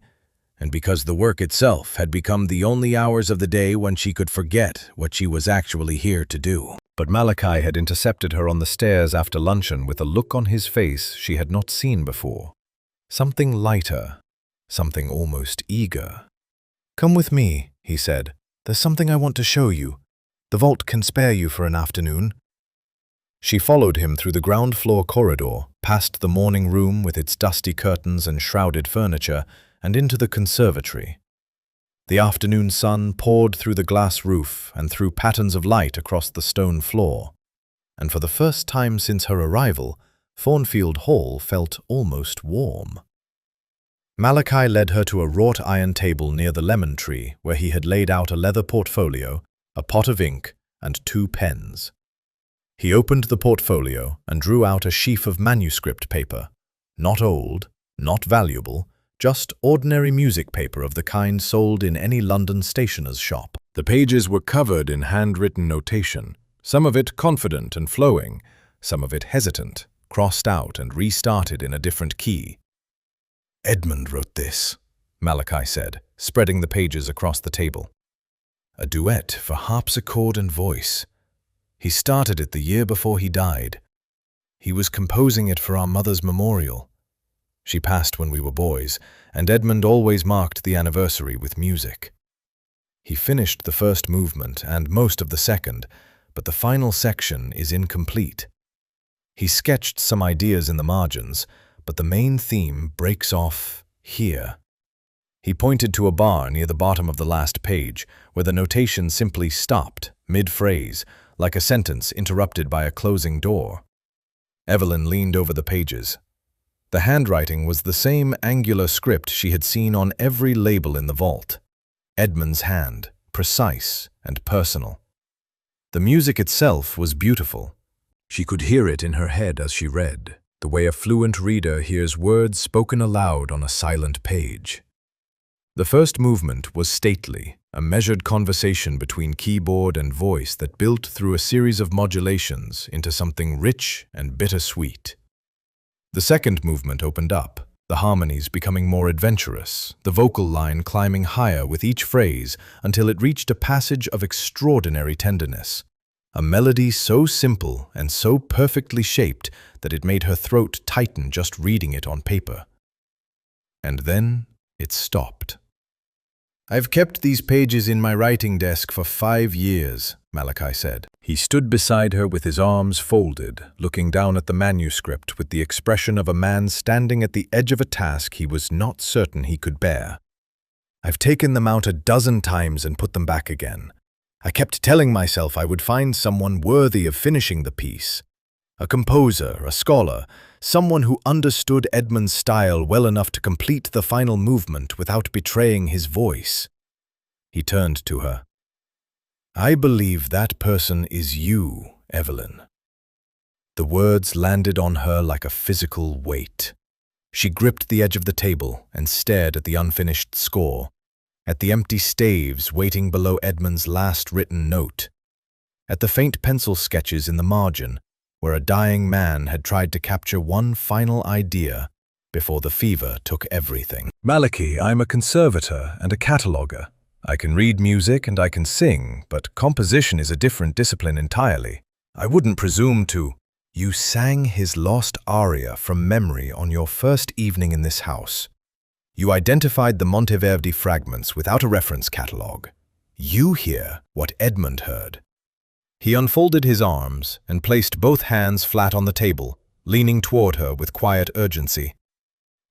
and because the work itself had become the only hours of the day when she could forget what she was actually here to do. But Malachi had intercepted her on the stairs after luncheon with a look on his face she had not seen before. Something lighter, something almost eager. "Come with me," he said. "There's something I want to show you. The vault can spare you for an afternoon. She followed him through the ground-floor corridor, past the morning room with its dusty curtains and shrouded furniture, and into the conservatory. The afternoon sun poured through the glass roof and threw patterns of light across the stone floor, and for the first time since her arrival, Thornfield Hall felt almost warm. Malachi led her to a wrought iron table near the lemon tree where he had laid out a leather portfolio, a pot of ink, and 2 pens. He opened the portfolio and drew out a sheaf of manuscript paper, not old, not valuable, just ordinary music paper of the kind sold in any London stationer's shop. The pages were covered in handwritten notation, some of it confident and flowing, some of it hesitant, crossed out and restarted in a different key. "Edmund wrote this," Malachi said, spreading the pages across the table. "A duet for harpsichord and voice. He started it the year before he died. He was composing it for our mother's memorial. She passed when we were boys, and Edmund always marked the anniversary with music. He finished the first movement and most of the second, but the final section is incomplete. He sketched some ideas in the margins, but the main theme breaks off here." He pointed to a bar near the bottom of the last page, where the notation simply stopped, mid-phrase, like a sentence interrupted by a closing door. Evelyn leaned over the pages. The handwriting was the same angular script she had seen on every label in the vault. Edmund's hand, precise and personal. The music itself was beautiful. She could hear it in her head as she read, the way a fluent reader hears words spoken aloud on a silent page. The first movement was stately, a measured conversation between keyboard and voice that built through a series of modulations into something rich and bittersweet. The second movement opened up, the harmonies becoming more adventurous, the vocal line climbing higher with each phrase until it reached a passage of extraordinary tenderness, a melody so simple and so perfectly shaped that it made her throat tighten just reading it on paper. And then it stopped. "I've kept these pages in my writing desk for 5 years, Malachi said. He stood beside her with his arms folded, looking down at the manuscript with the expression of a man standing at the edge of a task he was not certain he could bear. "I've taken them out 12 times and put them back again. I kept telling myself I would find someone worthy of finishing the piece. A composer, a scholar, someone who understood Edmund's style well enough to complete the final movement without betraying his voice." He turned to her. "I believe that person is you, Evelyn." The words landed on her like a physical weight. She gripped the edge of the table and stared at the unfinished score, at the empty staves waiting below Edmund's last written note, at the faint pencil sketches in the margin where a dying man had tried to capture one final idea before the fever took everything. "Malachi, I'm a conservator and a cataloguer. I can read music and I can sing, but composition is a different discipline entirely. I wouldn't presume to—" "You sang his lost aria from memory on your first evening in this house. You identified the Monteverdi fragments without a reference catalogue. You hear what Edmund heard." He unfolded his arms and placed both hands flat on the table, leaning toward her with quiet urgency.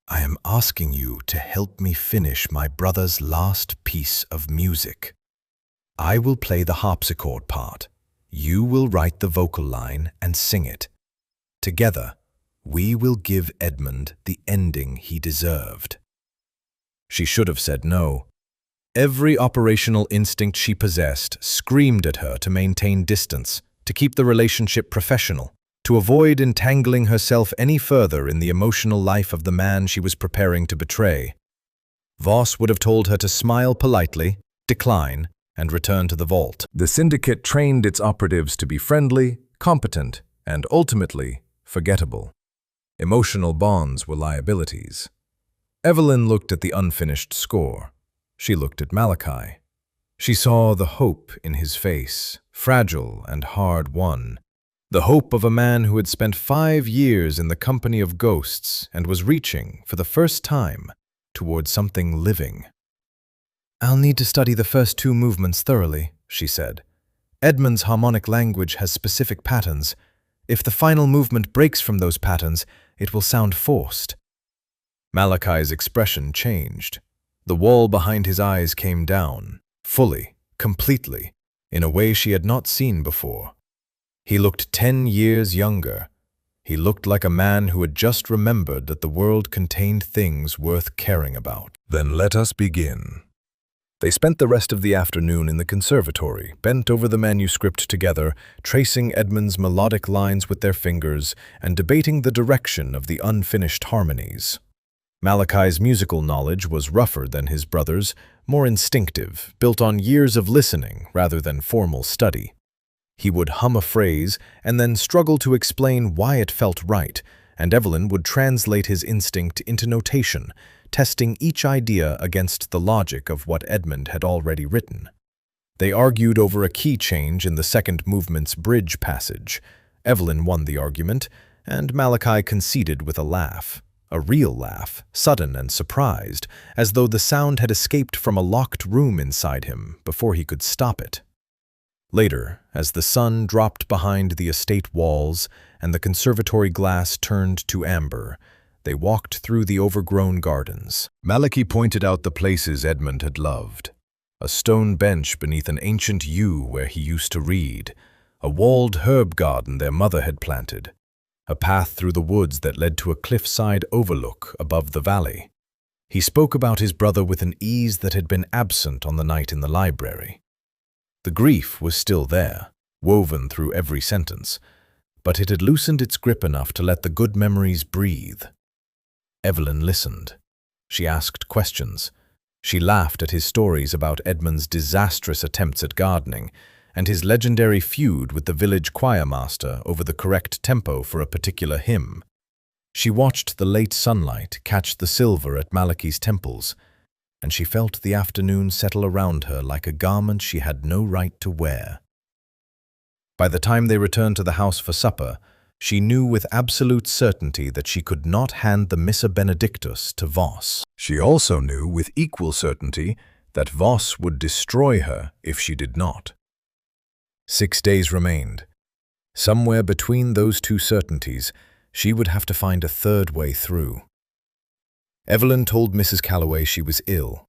"I am asking you to help me finish my brother's last piece of music. I will play the harpsichord part. You will write the vocal line and sing it. Together, we will give Edmund the ending he deserved." She should have said no. Every operational instinct she possessed screamed at her to maintain distance, to keep the relationship professional, to avoid entangling herself any further in the emotional life of the man she was preparing to betray. Voss would have told her to smile politely, decline, and return to the vault. The syndicate trained its operatives to be friendly, competent, and ultimately forgettable. Emotional bonds were liabilities. Evelyn looked at the unfinished score. She looked at Malachi. She saw the hope in his face, fragile and hard-won. The hope of a man who had spent 5 years in the company of ghosts and was reaching, for the first time, toward something living. "I'll need to study the first 2 movements thoroughly," she said. "Edmund's harmonic language has specific patterns, If the final movement breaks from those patterns, it will sound forced. Malachi's expression changed. The wall behind his eyes came down, fully, completely, in a way she had not seen before. He looked 10 years younger. He looked like a man who had just remembered that the world contained things worth caring about. Then let us begin. They spent the rest of the afternoon in the conservatory, bent over the manuscript together, tracing Edmund's melodic lines with their fingers and debating the direction of the unfinished harmonies. Malachi's musical knowledge was rougher than his brother's, more instinctive, built on years of listening rather than formal study. He would hum a phrase and then struggle to explain why it felt right, and Evelyn would translate his instinct into notation, testing each idea against the logic of what Edmund had already written. They argued over a key change in the second movement's bridge passage. Evelyn won the argument, and Malachi conceded with a laugh. A real laugh, sudden and surprised, as though the sound had escaped from a locked room inside him before he could stop it. Later, as the sun dropped behind the estate walls and the conservatory glass turned to amber, they walked through the overgrown gardens. Malachi pointed out the places Edmund had loved. A stone bench beneath an ancient yew where he used to read, a walled herb garden their mother had planted, a path through the woods that led to a cliffside overlook above the valley. He spoke about his brother with an ease that had been absent on the night in the library. The grief was still there, woven through every sentence, but it had loosened its grip enough to let the good memories breathe. Evelyn listened. She asked questions. She laughed at his stories about Edmund's disastrous attempts at gardening and his legendary feud with the village choirmaster over the correct tempo for a particular hymn. She watched the late sunlight catch the silver at Malachi's temples, and she felt the afternoon settle around her like a garment she had no right to wear. By the time they returned to the house for supper, she knew with absolute certainty that she could not hand the Missa Benedictus to Voss. She also knew with equal certainty that Voss would destroy her if she did not. 6 days remained. Somewhere between those two certainties, she would have to find a third way through. Evelyn told Mrs. Calloway she was ill.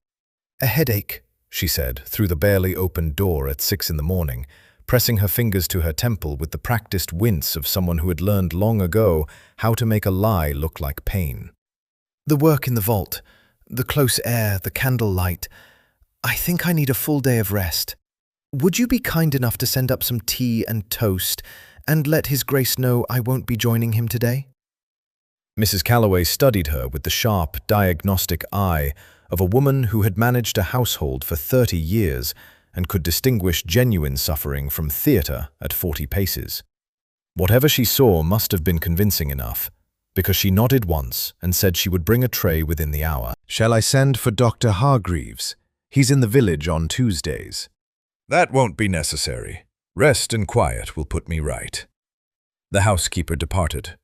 "A headache," she said, through the barely opened door at 6 in the morning, pressing her fingers to her temple with the practiced wince of someone who had learned long ago how to make a lie look like pain. "The work in the vault, the close air, the candle light. I think I need a full day of rest. Would you be kind enough to send up some tea and toast and let His Grace know I won't be joining him today?" Mrs. Calloway studied her with the sharp, diagnostic eye of a woman who had managed a household for 30 years and could distinguish genuine suffering from theatre at 40 paces. Whatever she saw must have been convincing enough, because she nodded once and said she would bring a tray within the hour. "Shall I send for Dr. Hargreaves? He's in the village on Tuesdays." "That won't be necessary. Rest and quiet will put me right." The housekeeper departed.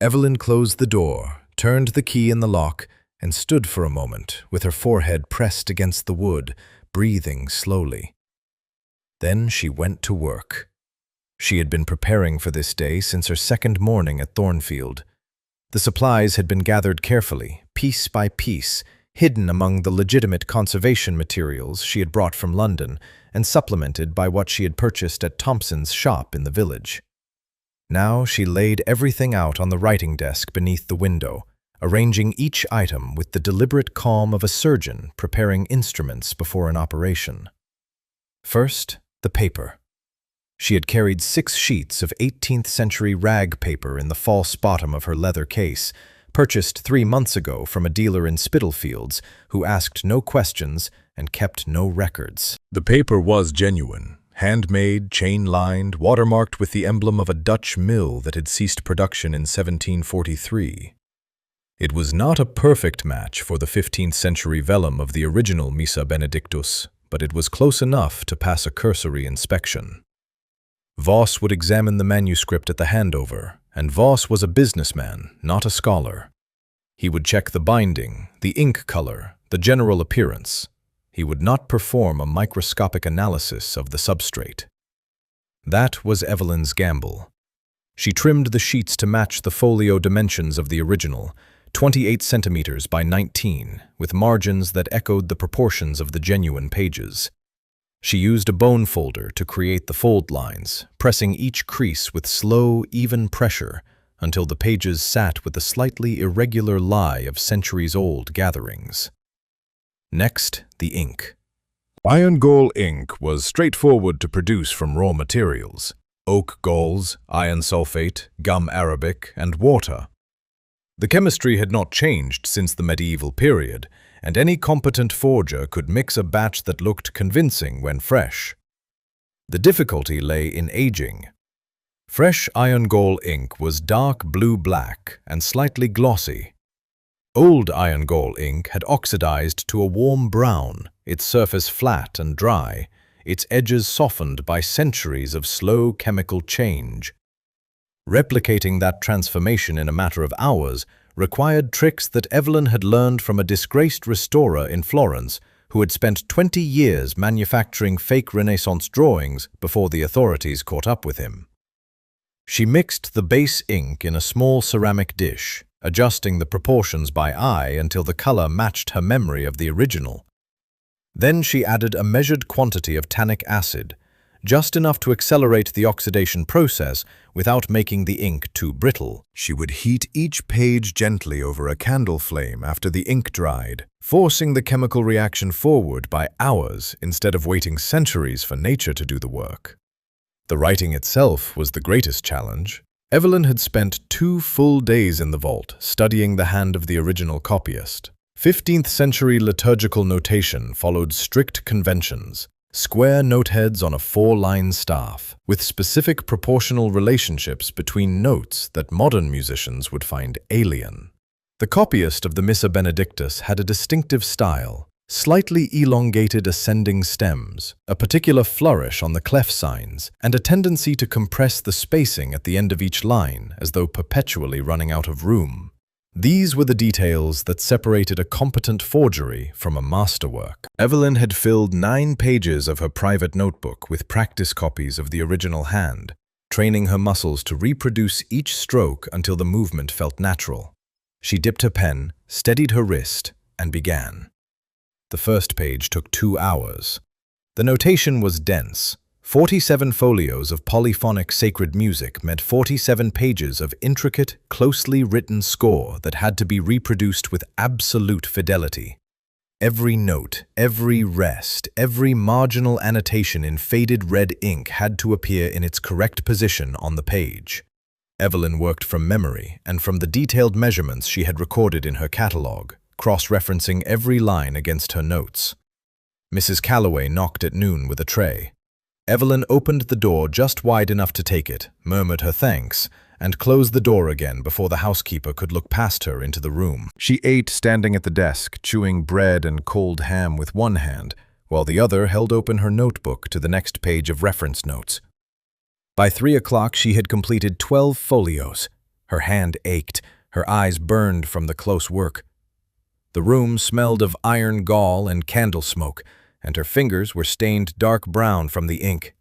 Evelyn closed the door, turned the key in the lock, and stood for a moment with her forehead pressed against the wood, breathing slowly. Then she went to work. She had been preparing for this day since her second morning at Thornfield. The supplies had been gathered carefully, piece by piece, hidden among the legitimate conservation materials she had brought from London, and supplemented by what she had purchased at Thompson's shop in the village. Now she laid everything out on the writing desk beneath the window, arranging each item with the deliberate calm of a surgeon preparing instruments before an operation. First, the paper. She had carried 6 sheets of 18th century rag paper in the false bottom of her leather case, purchased 3 months ago from a dealer in Spitalfields who asked no questions and kept no records. The paper was genuine, handmade, chain-lined, watermarked with the emblem of a Dutch mill that had ceased production in 1743. It was not a perfect match for the 15th century vellum of the original Missa Benedictus, but it was close enough to pass a cursory inspection. Voss would examine the manuscript at the handover, and Voss was a businessman, not a scholar. He would check the binding, the ink color, the general appearance. He would not perform a microscopic analysis of the substrate. That was Evelyn's gamble. She trimmed the sheets to match the folio dimensions of the original, 28 centimeters by 19, with margins that echoed the proportions of the genuine pages. She used a bone folder to create the fold lines, pressing each crease with slow, even pressure until the pages sat with the slightly irregular lie of centuries-old gatherings. Next, the ink. Iron gall ink was straightforward to produce from raw materials: oak galls, iron sulfate, gum arabic, and water. The chemistry had not changed since the medieval period, and any competent forger could mix a batch that looked convincing when fresh. The difficulty lay in aging. Fresh iron gall ink was dark blue-black and slightly glossy. Old iron gall ink had oxidized to a warm brown, its surface flat and dry, its edges softened by centuries of slow chemical change. Replicating that transformation in a matter of hours required tricks that Evelyn had learned from a disgraced restorer in Florence who had spent 20 years manufacturing fake Renaissance drawings before the authorities caught up with him. She mixed the base ink in a small ceramic dish, adjusting the proportions by eye until the color matched her memory of the original. Then she added a measured quantity of tannic acid, just enough to accelerate the oxidation process without making the ink too brittle. She would heat each page gently over a candle flame after the ink dried, forcing the chemical reaction forward by hours instead of waiting centuries for nature to do the work. The writing itself was the greatest challenge. Evelyn had spent 2 full days in the vault studying the hand of the original copyist. 15th century liturgical notation followed strict conventions, square noteheads on a 4-line staff, with specific proportional relationships between notes that modern musicians would find alien. The copyist of the Missa Benedictus had a distinctive style, slightly elongated ascending stems, a particular flourish on the clef signs, and a tendency to compress the spacing at the end of each line as though perpetually running out of room. These were the details that separated a competent forgery from a masterwork. Evelyn had filled 9 pages of her private notebook with practice copies of the original hand, training her muscles to reproduce each stroke until the movement felt natural. She dipped her pen, steadied her wrist, and began. The first page took 2 hours. The notation was dense. 47 folios of polyphonic sacred music meant 47 pages of intricate, closely written score that had to be reproduced with absolute fidelity. Every note, every rest, every marginal annotation in faded red ink had to appear in its correct position on the page. Evelyn worked from memory and from the detailed measurements she had recorded in her catalogue, cross-referencing every line against her notes. Mrs. Calloway knocked at noon with a tray. Evelyn opened the door just wide enough to take it, murmured her thanks, and closed the door again before the housekeeper could look past her into the room. She ate standing at the desk, chewing bread and cold ham with one hand, while the other held open her notebook to the next page of reference notes. By 3 o'clock she had completed 12 folios. Her hand ached, her eyes burned from the close work. The room smelled of iron gall and candle smoke, and her fingers were stained dark brown from the ink.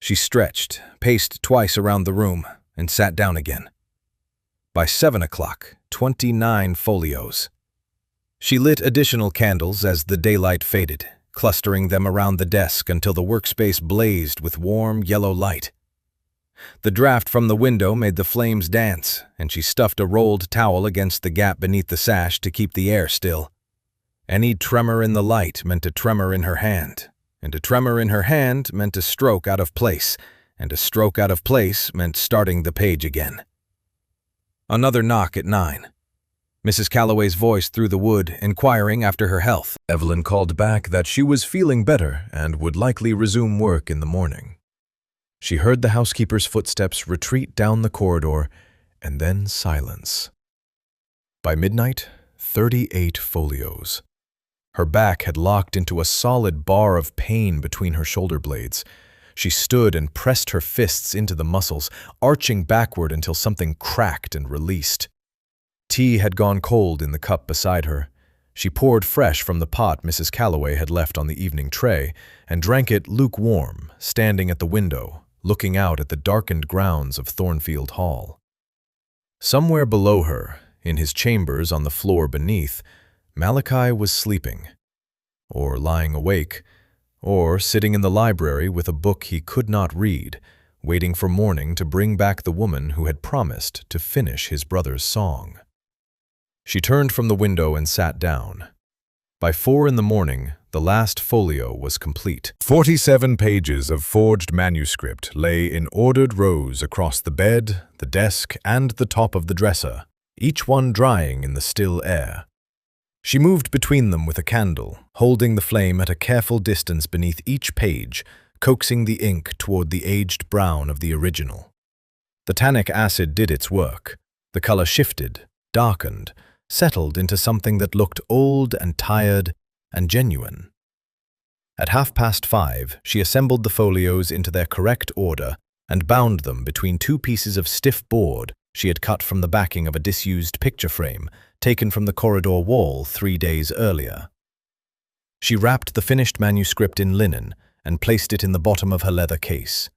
She stretched, paced twice around the room, and sat down again. By 7 o'clock, 29 folios. She lit additional candles as the daylight faded, clustering them around the desk until the workspace blazed with warm yellow light. The draft from the window made the flames dance, and she stuffed a rolled towel against the gap beneath the sash to keep the air still. Any tremor in the light meant a tremor in her hand, and a tremor in her hand meant a stroke out of place, and a stroke out of place meant starting the page again. Another knock at 9. Mrs. Calloway's voice through the wood, inquiring after her health. Evelyn called back that she was feeling better and would likely resume work in the morning. She heard the housekeeper's footsteps retreat down the corridor, and then silence. By midnight, 38 folios. Her back had locked into a solid bar of pain between her shoulder blades. She stood and pressed her fists into the muscles, arching backward until something cracked and released. Tea had gone cold in the cup beside her. She poured fresh from the pot Mrs. Calloway had left on the evening tray and drank it lukewarm, standing at the window, looking out at the darkened grounds of Thornfield Hall. Somewhere below her, in his chambers on the floor beneath, Malachi was sleeping, or lying awake, or sitting in the library with a book he could not read, waiting for morning to bring back the woman who had promised to finish his brother's song. She turned from the window and sat down. By 4 in the morning, the last folio was complete. 47 pages of forged manuscript lay in ordered rows across the bed, the desk, and the top of the dresser, each one drying in the still air. She moved between them with a candle, holding the flame at a careful distance beneath each page, coaxing the ink toward the aged brown of the original. The tannic acid did its work. The color shifted, darkened, settled into something that looked old and tired and genuine. At 5:30, she assembled the folios into their correct order and bound them between 2 pieces of stiff board she had cut from the backing of a disused picture frame taken from the corridor wall 3 days earlier. She wrapped the finished manuscript in linen and placed it in the bottom of her leather case.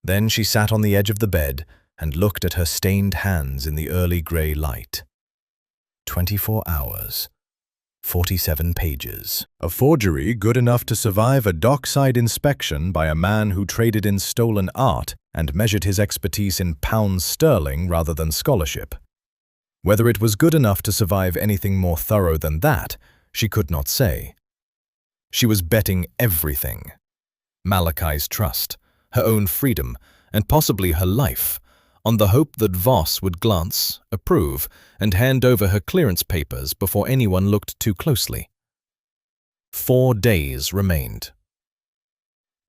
Then she sat on the edge of the bed and looked at her stained hands in the early gray light. 24 hours, 47 pages. A forgery good enough to survive a dockside inspection by a man who traded in stolen art and measured his expertise in pounds sterling rather than scholarship. Whether it was good enough to survive anything more thorough than that, she could not say. She was betting everything. Malachi's trust, her own freedom, and possibly her life, on the hope that Voss would glance, approve, and hand over her clearance papers before anyone looked too closely. 4 days remained.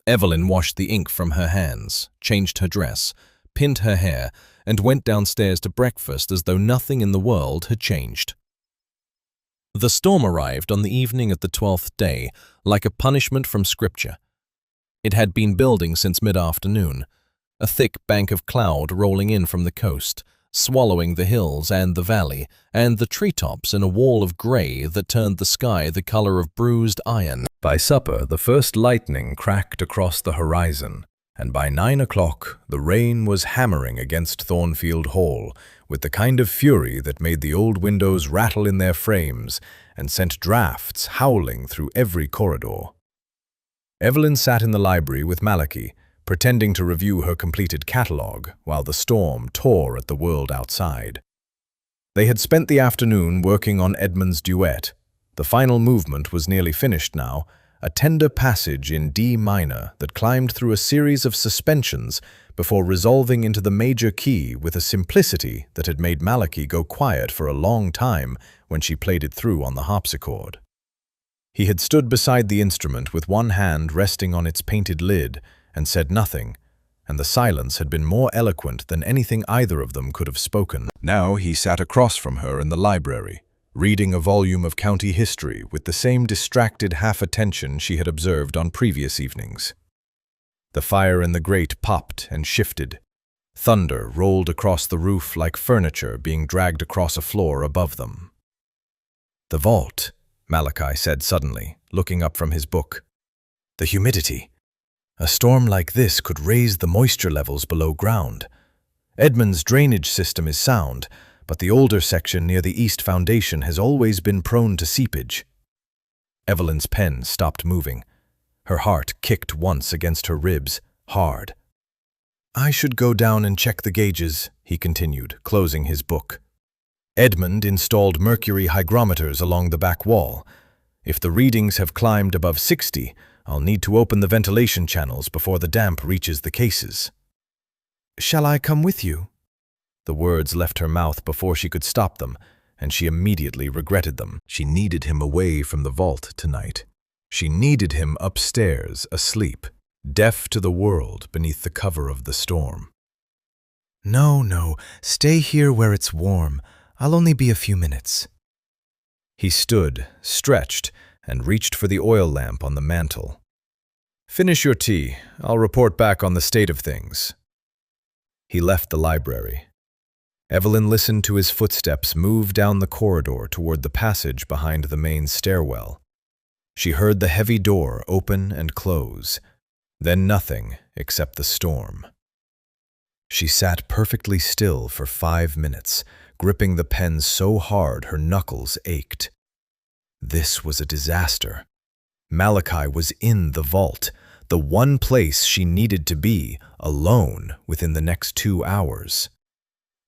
Evelyn washed the ink from her hands, changed her dress, pinned her hair, and went downstairs to breakfast as though nothing in the world had changed. The storm arrived on the evening of the 12th day, like a punishment from Scripture. It had been building since mid-afternoon, a thick bank of cloud rolling in from the coast, swallowing the hills and the valley, and the treetops in a wall of gray that turned the sky the color of bruised iron. By supper, the first lightning cracked across the horizon, and by 9 o'clock, the rain was hammering against Thornfield Hall with the kind of fury that made the old windows rattle in their frames and sent drafts howling through every corridor. Evelyn sat in the library with Malachi, pretending to review her completed catalogue while the storm tore at the world outside. They had spent the afternoon working on Edmund's duet. The final movement was nearly finished now, a tender passage in D minor that climbed through a series of suspensions before resolving into the major key with a simplicity that had made Malachi go quiet for a long time when she played it through on the harpsichord. He had stood beside the instrument with one hand resting on its painted lid and said nothing, and the silence had been more eloquent than anything either of them could have spoken. Now he sat across from her in the library, reading a volume of county history with the same distracted half-attention she had observed on previous evenings. The fire in the grate popped and shifted. Thunder rolled across the roof like furniture being dragged across a floor above them. "The vault," Malachi said suddenly, looking up from his book. "The humidity. A storm like this could raise the moisture levels below ground. Edmund's drainage system is sound, but the older section near the east foundation has always been prone to seepage." Evelyn's pen stopped moving. Her heart kicked once against her ribs, hard. "I should go down and check the gauges," he continued, closing his book. "Edmund installed mercury hygrometers along the back wall. If the readings have climbed above 60, I'll need to open the ventilation channels before the damp reaches the cases." "Shall I come with you?" The words left her mouth before she could stop them, and she immediately regretted them. She needed him away from the vault tonight. She needed him upstairs, asleep, deaf to the world beneath the cover of the storm. No, stay here where it's warm. I'll only be a few minutes." He stood, stretched, and reached for the oil lamp on the mantel. "Finish your tea. I'll report back on the state of things." He left the library. Evelyn listened to his footsteps move down the corridor toward the passage behind the main stairwell. She heard the heavy door open and close, then nothing except the storm. She sat perfectly still for 5 minutes, gripping the pen so hard her knuckles ached. This was a disaster. Malachi was in the vault, the one place she needed to be, alone, within the next 2 hours.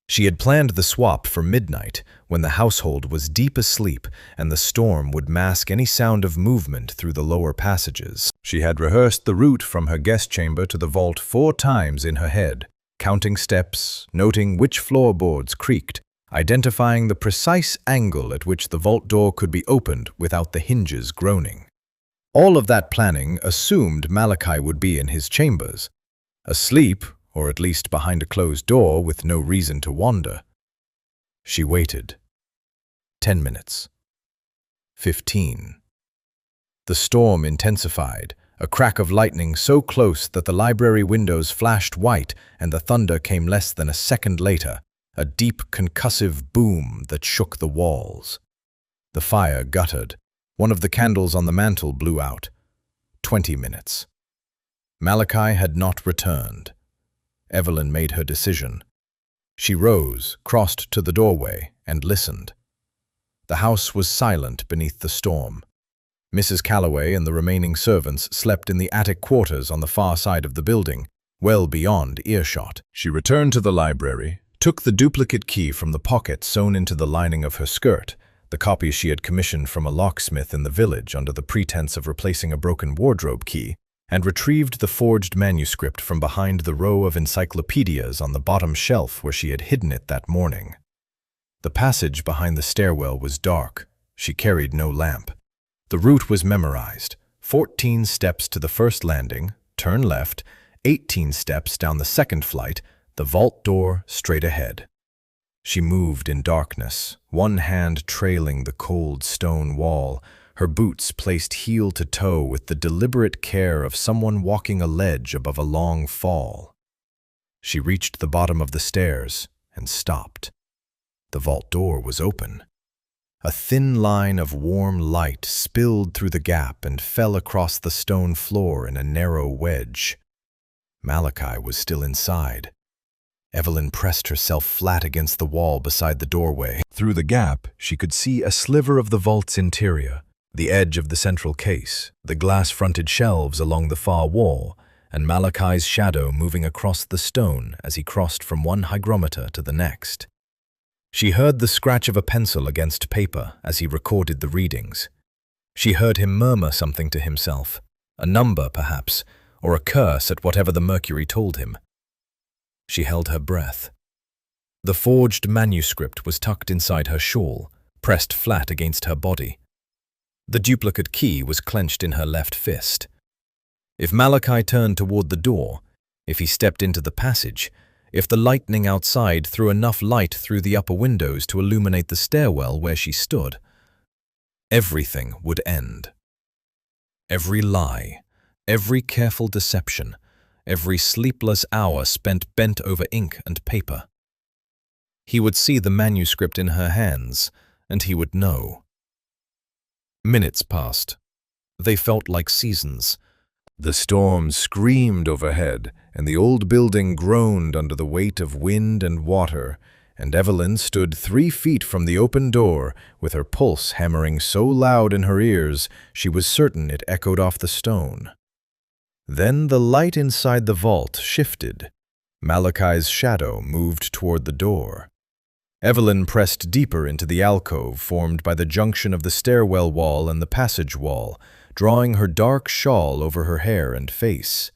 She had planned the swap for midnight, when the household was deep asleep and the storm would mask any sound of movement through the lower passages. She had rehearsed the route from her guest chamber to the vault 4 times in her head, counting steps, noting which floorboards creaked, identifying the precise angle at which the vault door could be opened without the hinges groaning. All of that planning assumed Malachi would be in his chambers, asleep, or at least behind a closed door with no reason to wander. She waited. 10 minutes. 15. The storm intensified, a crack of lightning so close that the library windows flashed white and the thunder came less than a second later, a deep concussive boom that shook the walls. The fire guttered. One of the candles on the mantel blew out. 20 minutes. Malachi had not returned. Evelyn made her decision. She rose, crossed to the doorway, and listened. The house was silent beneath the storm. Mrs. Calloway and the remaining servants slept in the attic quarters on the far side of the building, well beyond earshot. She returned to the library, took the duplicate key from the pocket sewn into the lining of her skirt, the copy she had commissioned from a locksmith in the village under the pretense of replacing a broken wardrobe key, and retrieved the forged manuscript from behind the row of encyclopedias on the bottom shelf where she had hidden it that morning. The passage behind the stairwell was dark. She carried no lamp. The route was memorized. 14 steps to the first landing, turn left, 18 steps down the second flight, the vault door straight ahead. She moved in darkness, one hand trailing the cold stone wall, her boots placed heel to toe with the deliberate care of someone walking a ledge above a long fall. She reached the bottom of the stairs and stopped. The vault door was open. A thin line of warm light spilled through the gap and fell across the stone floor in a narrow wedge. Malachi was still inside. Evelyn pressed herself flat against the wall beside the doorway. Through the gap, she could see a sliver of the vault's interior, the edge of the central case, the glass-fronted shelves along the far wall, and Malachi's shadow moving across the stone as he crossed from one hygrometer to the next. She heard the scratch of a pencil against paper as he recorded the readings. She heard him murmur something to himself, a number perhaps, or a curse at whatever the mercury told him. She held her breath. The forged manuscript was tucked inside her shawl, pressed flat against her body. The duplicate key was clenched in her left fist. If Malachi turned toward the door, if he stepped into the passage, if the lightning outside threw enough light through the upper windows to illuminate the stairwell where she stood, everything would end. Every lie, every careful deception, every sleepless hour spent bent over ink and paper. He would see the manuscript in her hands, and he would know. Minutes passed. They felt like seasons. The storm screamed overhead, and the old building groaned under the weight of wind and water, and Evelyn stood 3 feet from the open door, with her pulse hammering so loud in her ears she was certain it echoed off the stone. Then the light inside the vault shifted. Malachi's shadow moved toward the door. Evelyn pressed deeper into the alcove formed by the junction of the stairwell wall and the passage wall, drawing her dark shawl over her hair and face.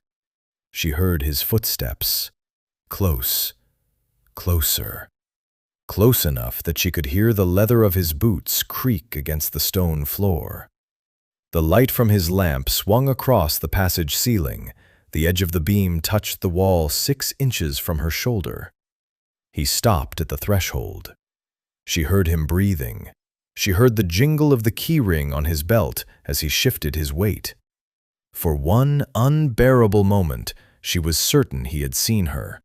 She heard his footsteps. Close. Closer. Close enough that she could hear the leather of his boots creak against the stone floor. The light from his lamp swung across the passage ceiling. The edge of the beam touched the wall 6 inches from her shoulder. He stopped at the threshold. She heard him breathing. She heard the jingle of the keyring on his belt as he shifted his weight. For one unbearable moment, she was certain he had seen her.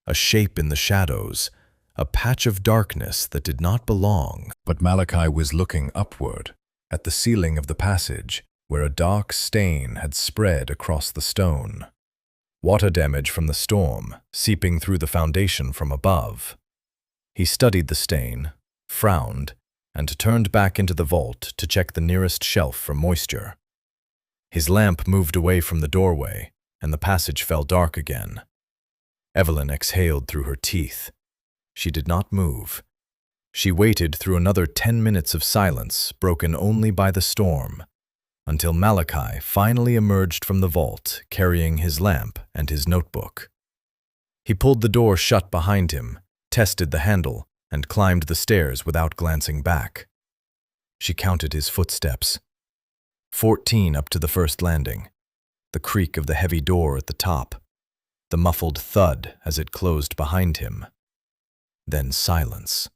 A shape in the shadows, a patch of darkness that did not belong. But Malachi was looking upward, at the ceiling of the passage, where a dark stain had spread across the stone. water damage from the storm seeping through the foundation from above. He studied the stain, frowned, and turned back into the vault to check the nearest shelf for moisture. His lamp moved away from the doorway, and the passage fell dark again. Evelyn exhaled through her teeth. She did not move. She waited through another 10 minutes of silence, broken only by the storm, until Malachi finally emerged from the vault, carrying his lamp and his notebook. He pulled the door shut behind him, tested the handle, and climbed the stairs without glancing back. She counted his footsteps. 14 up to the first landing, the creak of the heavy door at the top, the muffled thud as it closed behind him. Then silence.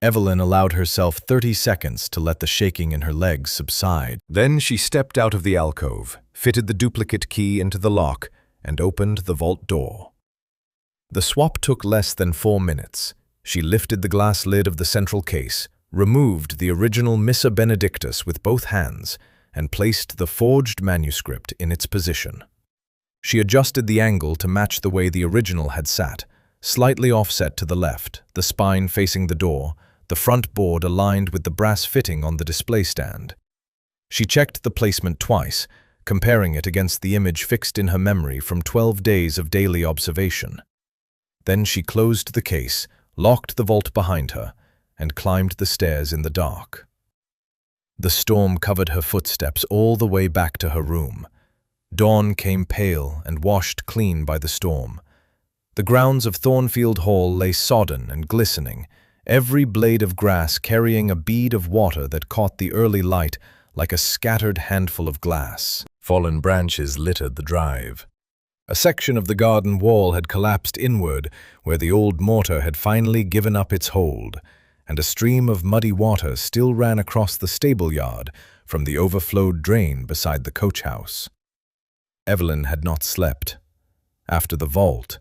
Evelyn allowed herself 30 seconds to let the shaking in her legs subside. Then she stepped out of the alcove, fitted the duplicate key into the lock, and opened the vault door. The swap took less than 4 minutes. She lifted the glass lid of the central case, removed the original Missa Benedictus with both hands, and placed the forged manuscript in its position. She adjusted the angle to match the way the original had sat, slightly offset to the left, the spine facing the door, the front board aligned with the brass fitting on the display stand. She checked the placement twice, comparing it against the image fixed in her memory from 12 days of daily observation. Then she closed the case, locked the vault behind her, and climbed the stairs in the dark. The storm covered her footsteps all the way back to her room. Dawn came pale and washed clean by the storm. The grounds of Thornfield Hall lay sodden and glistening, every blade of grass carrying a bead of water that caught the early light like a scattered handful of glass. Fallen branches littered the drive. A section of the garden wall had collapsed inward where the old mortar had finally given up its hold, and a stream of muddy water still ran across the stable yard from the overflowed drain beside the coach house. Evelyn had not slept. After the vault,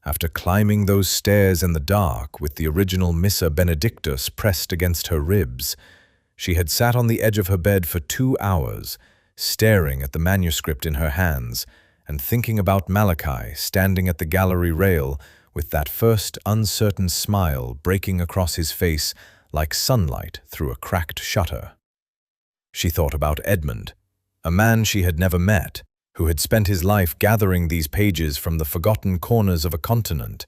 after climbing those stairs in the dark with the original Missa Benedictus pressed against her ribs, she had sat on the edge of her bed for 2 hours, staring at the manuscript in her hands and thinking about Malachi standing at the gallery rail with that first uncertain smile breaking across his face like sunlight through a cracked shutter. She thought about Edmund, a man she had never met, who had spent his life gathering these pages from the forgotten corners of a continent,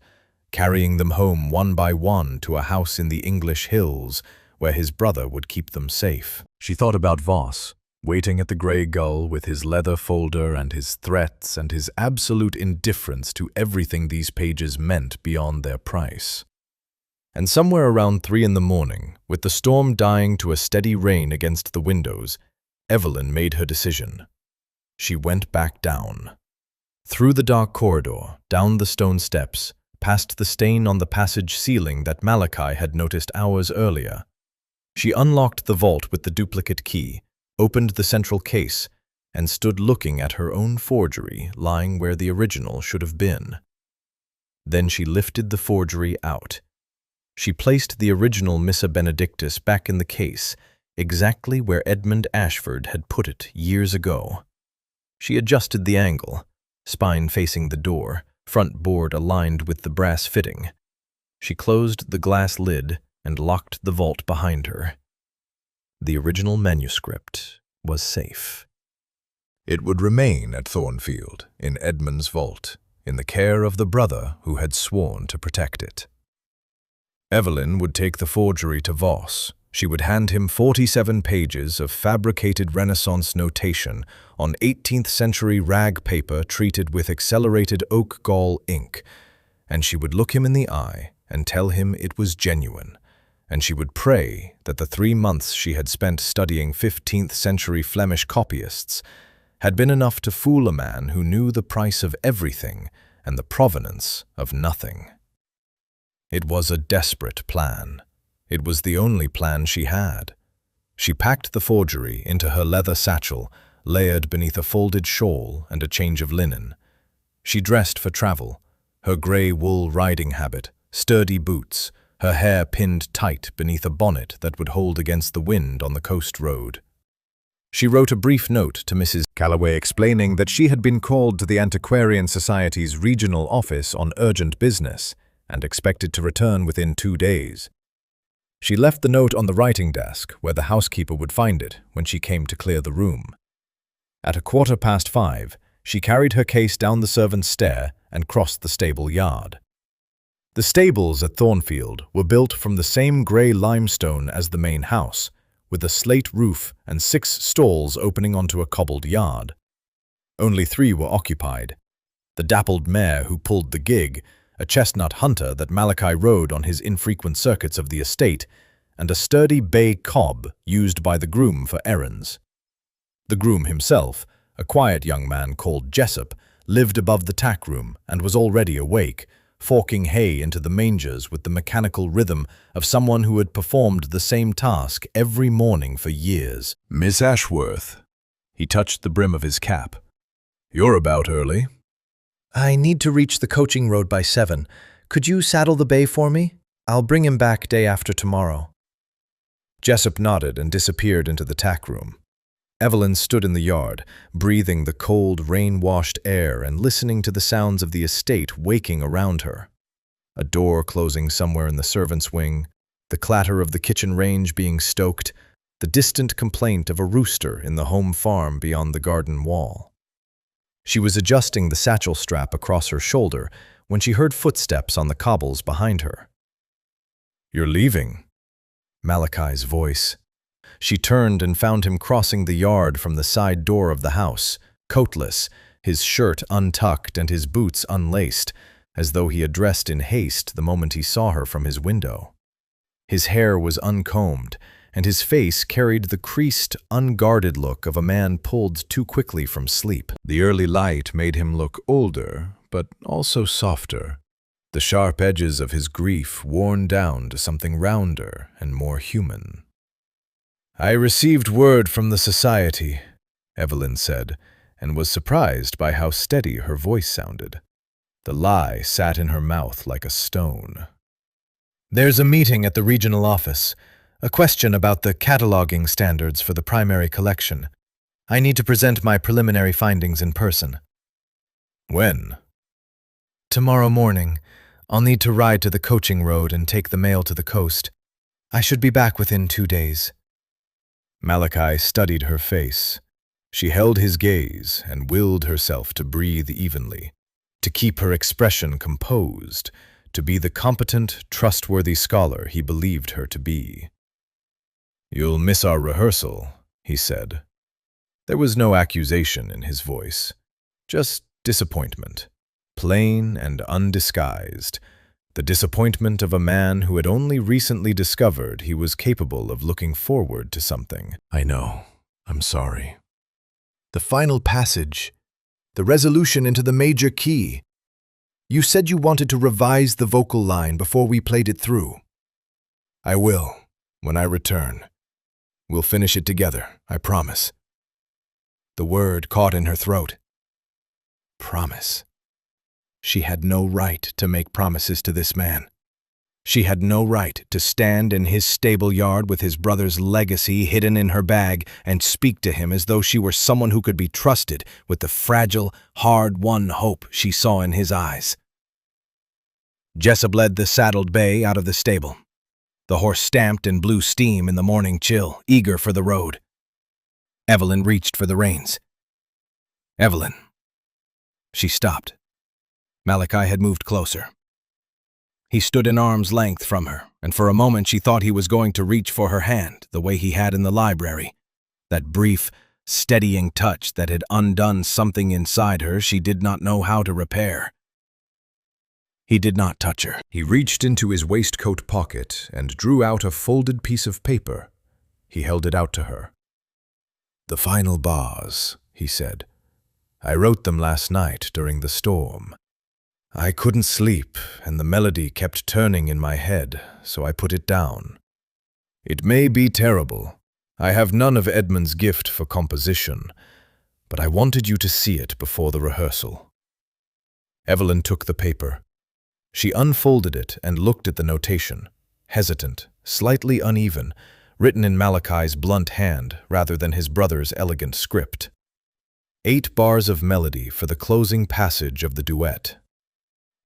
carrying them home one by one to a house in the English hills where his brother would keep them safe. She thought about Voss, waiting at the Grey Gull with his leather folder and his threats and his absolute indifference to everything these pages meant beyond their price. And somewhere around 3 in the morning, with the storm dying to a steady rain against the windows, Evelyn made her decision. She went back down. Through the dark corridor, down the stone steps, past the stain on the passage ceiling that Malachi had noticed hours earlier. She unlocked the vault with the duplicate key, opened the central case, and stood looking at her own forgery lying where the original should have been. Then she lifted the forgery out. She placed the original Missa Benedictus back in the case, exactly where Edmund Ashford had put it years ago. She adjusted the angle, spine facing the door, front board aligned with the brass fitting. She closed the glass lid and locked the vault behind her. The original manuscript was safe. It would remain at Thornfield, in Edmund's vault, in the care of the brother who had sworn to protect it. Evelyn would take the forgery to Voss. She would hand him 47 pages of fabricated Renaissance notation on 18th century rag paper treated with accelerated oak gall ink, and she would look him in the eye and tell him it was genuine, and she would pray that the 3 months she had spent studying 15th century Flemish copyists had been enough to fool a man who knew the price of everything and the provenance of nothing. It was a desperate plan. It was the only plan she had. She packed the forgery into her leather satchel, layered beneath a folded shawl and a change of linen. She dressed for travel, her grey wool riding habit, sturdy boots, her hair pinned tight beneath a bonnet that would hold against the wind on the coast road. She wrote a brief note to Mrs. Calloway explaining that she had been called to the Antiquarian Society's regional office on urgent business and expected to return within 2 days. She left the note on the writing desk where the housekeeper would find it when she came to clear the room. At 5:15, she carried her case down the servants' stair and crossed the stable yard. The stables at Thornfield were built from the same grey limestone as the main house, with a slate roof and 6 stalls opening onto a cobbled yard. Only 3 were occupied: the dappled mare who pulled the gig, a chestnut hunter that Malachi rode on his infrequent circuits of the estate, and a sturdy bay cob used by the groom for errands. The groom himself, a quiet young man called Jessup, lived above the tack room and was already awake, forking hay into the mangers with the mechanical rhythm of someone who had performed the same task every morning for years. Miss Ashworth. He touched the brim of his cap. You're about early. I need to reach the coaching road by 7. Could you saddle the bay for me? I'll bring him back day after tomorrow. Jessup nodded and disappeared into the tack room. Evelyn stood in the yard, breathing the cold, rain-washed air and listening to the sounds of the estate waking around her. A door closing somewhere in the servants' wing, the clatter of the kitchen range being stoked, the distant complaint of a rooster in the home farm beyond the garden wall. She was adjusting the satchel strap across her shoulder when she heard footsteps on the cobbles behind her. "You're leaving?" Malachi's voice. She turned and found him crossing the yard from the side door of the house, coatless, his shirt untucked and his boots unlaced, as though he had dressed in haste the moment he saw her from his window. His hair was uncombed, and his face carried the creased, unguarded look of a man pulled too quickly from sleep. The early light made him look older, but also softer. The sharp edges of his grief worn down to something rounder and more human. "I received word from the society," Evelyn said, and was surprised by how steady her voice sounded. The lie sat in her mouth like a stone. "There's a meeting at the regional office, a question about the cataloging standards for the primary collection. I need to present my preliminary findings in person." When? "Tomorrow morning. I'll need to ride to the coaching road and take the mail to the coast. I should be back within 2 days. Malachi studied her face. She held his gaze and willed herself to breathe evenly, to keep her expression composed, to be the competent, trustworthy scholar he believed her to be. "You'll miss our rehearsal," he said. There was no accusation in his voice, just disappointment, plain and undisguised, the disappointment of a man who had only recently discovered he was capable of looking forward to something. "I know. I'm sorry." "The final passage. The resolution into the major key. You said you wanted to revise the vocal line before we played it through." "I will, when I return. We'll finish it together, I promise." The word caught in her throat. Promise. She had no right to make promises to this man. She had no right to stand in his stable yard with his brother's legacy hidden in her bag and speak to him as though she were someone who could be trusted with the fragile, hard-won hope she saw in his eyes. Jessup led the saddled bay out of the stable. The horse stamped and blew steam in the morning chill, eager for the road. Evelyn reached for the reins. "Evelyn." She stopped. Malachi had moved closer. He stood an arm's length from her, and for a moment she thought he was going to reach for her hand, the way he had in the library. That brief, steadying touch that had undone something inside her she did not know how to repair. He did not touch her. He reached into his waistcoat pocket and drew out a folded piece of paper. He held it out to her. "The final bars," he said. "I wrote them last night during the storm. I couldn't sleep, and the melody kept turning in my head, so I put it down. It may be terrible. I have none of Edmund's gift for composition, but I wanted you to see it before the rehearsal." Evelyn took the paper. She unfolded it and looked at the notation, hesitant, slightly uneven, written in Malachi's blunt hand rather than his brother's elegant script. 8 bars of melody for the closing passage of the duet.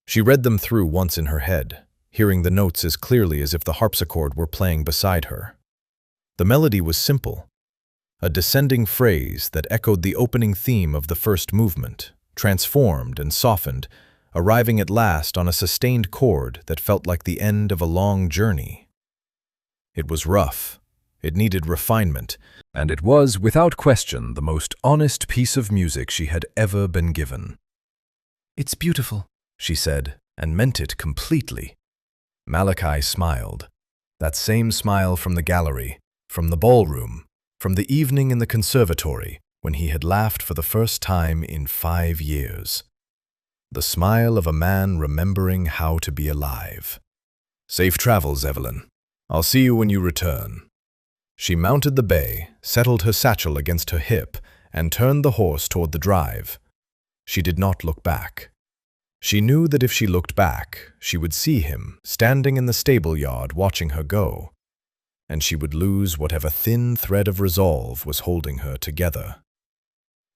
She read them through once in her head, hearing the notes as clearly as if the harpsichord were playing beside her. The melody was simple, a descending phrase that echoed the opening theme of the first movement, transformed and softened, arriving at last on a sustained chord that felt like the end of a long journey. It was rough, it needed refinement, and it was, without question, the most honest piece of music she had ever been given. "It's beautiful," she said, and meant it completely. Malachi smiled. That same smile from the gallery, from the ballroom, from the evening in the conservatory, when he had laughed for the first time in 5 years. The smile of a man remembering how to be alive. "Safe travels, Evelyn. I'll see you when you return." She mounted the bay, settled her satchel against her hip, and turned the horse toward the drive. She did not look back. She knew that if she looked back, she would see him standing in the stable yard watching her go, and she would lose whatever thin thread of resolve was holding her together.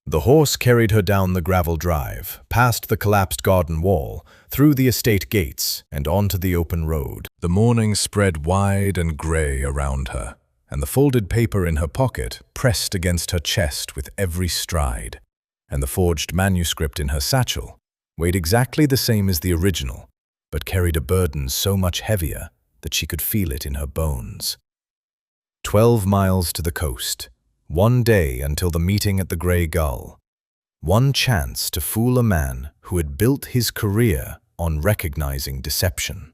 The horse carried her down the gravel drive, past the collapsed garden wall, through the estate gates, and onto the open road. The morning spread wide and grey around her, and the folded paper in her pocket pressed against her chest with every stride, and the forged manuscript in her satchel weighed exactly the same as the original, but carried a burden so much heavier that she could feel it in her bones. 12 miles to the coast, 1 day until the meeting at the Grey Gull, 1 chance to fool a man who had built his career on recognizing deception.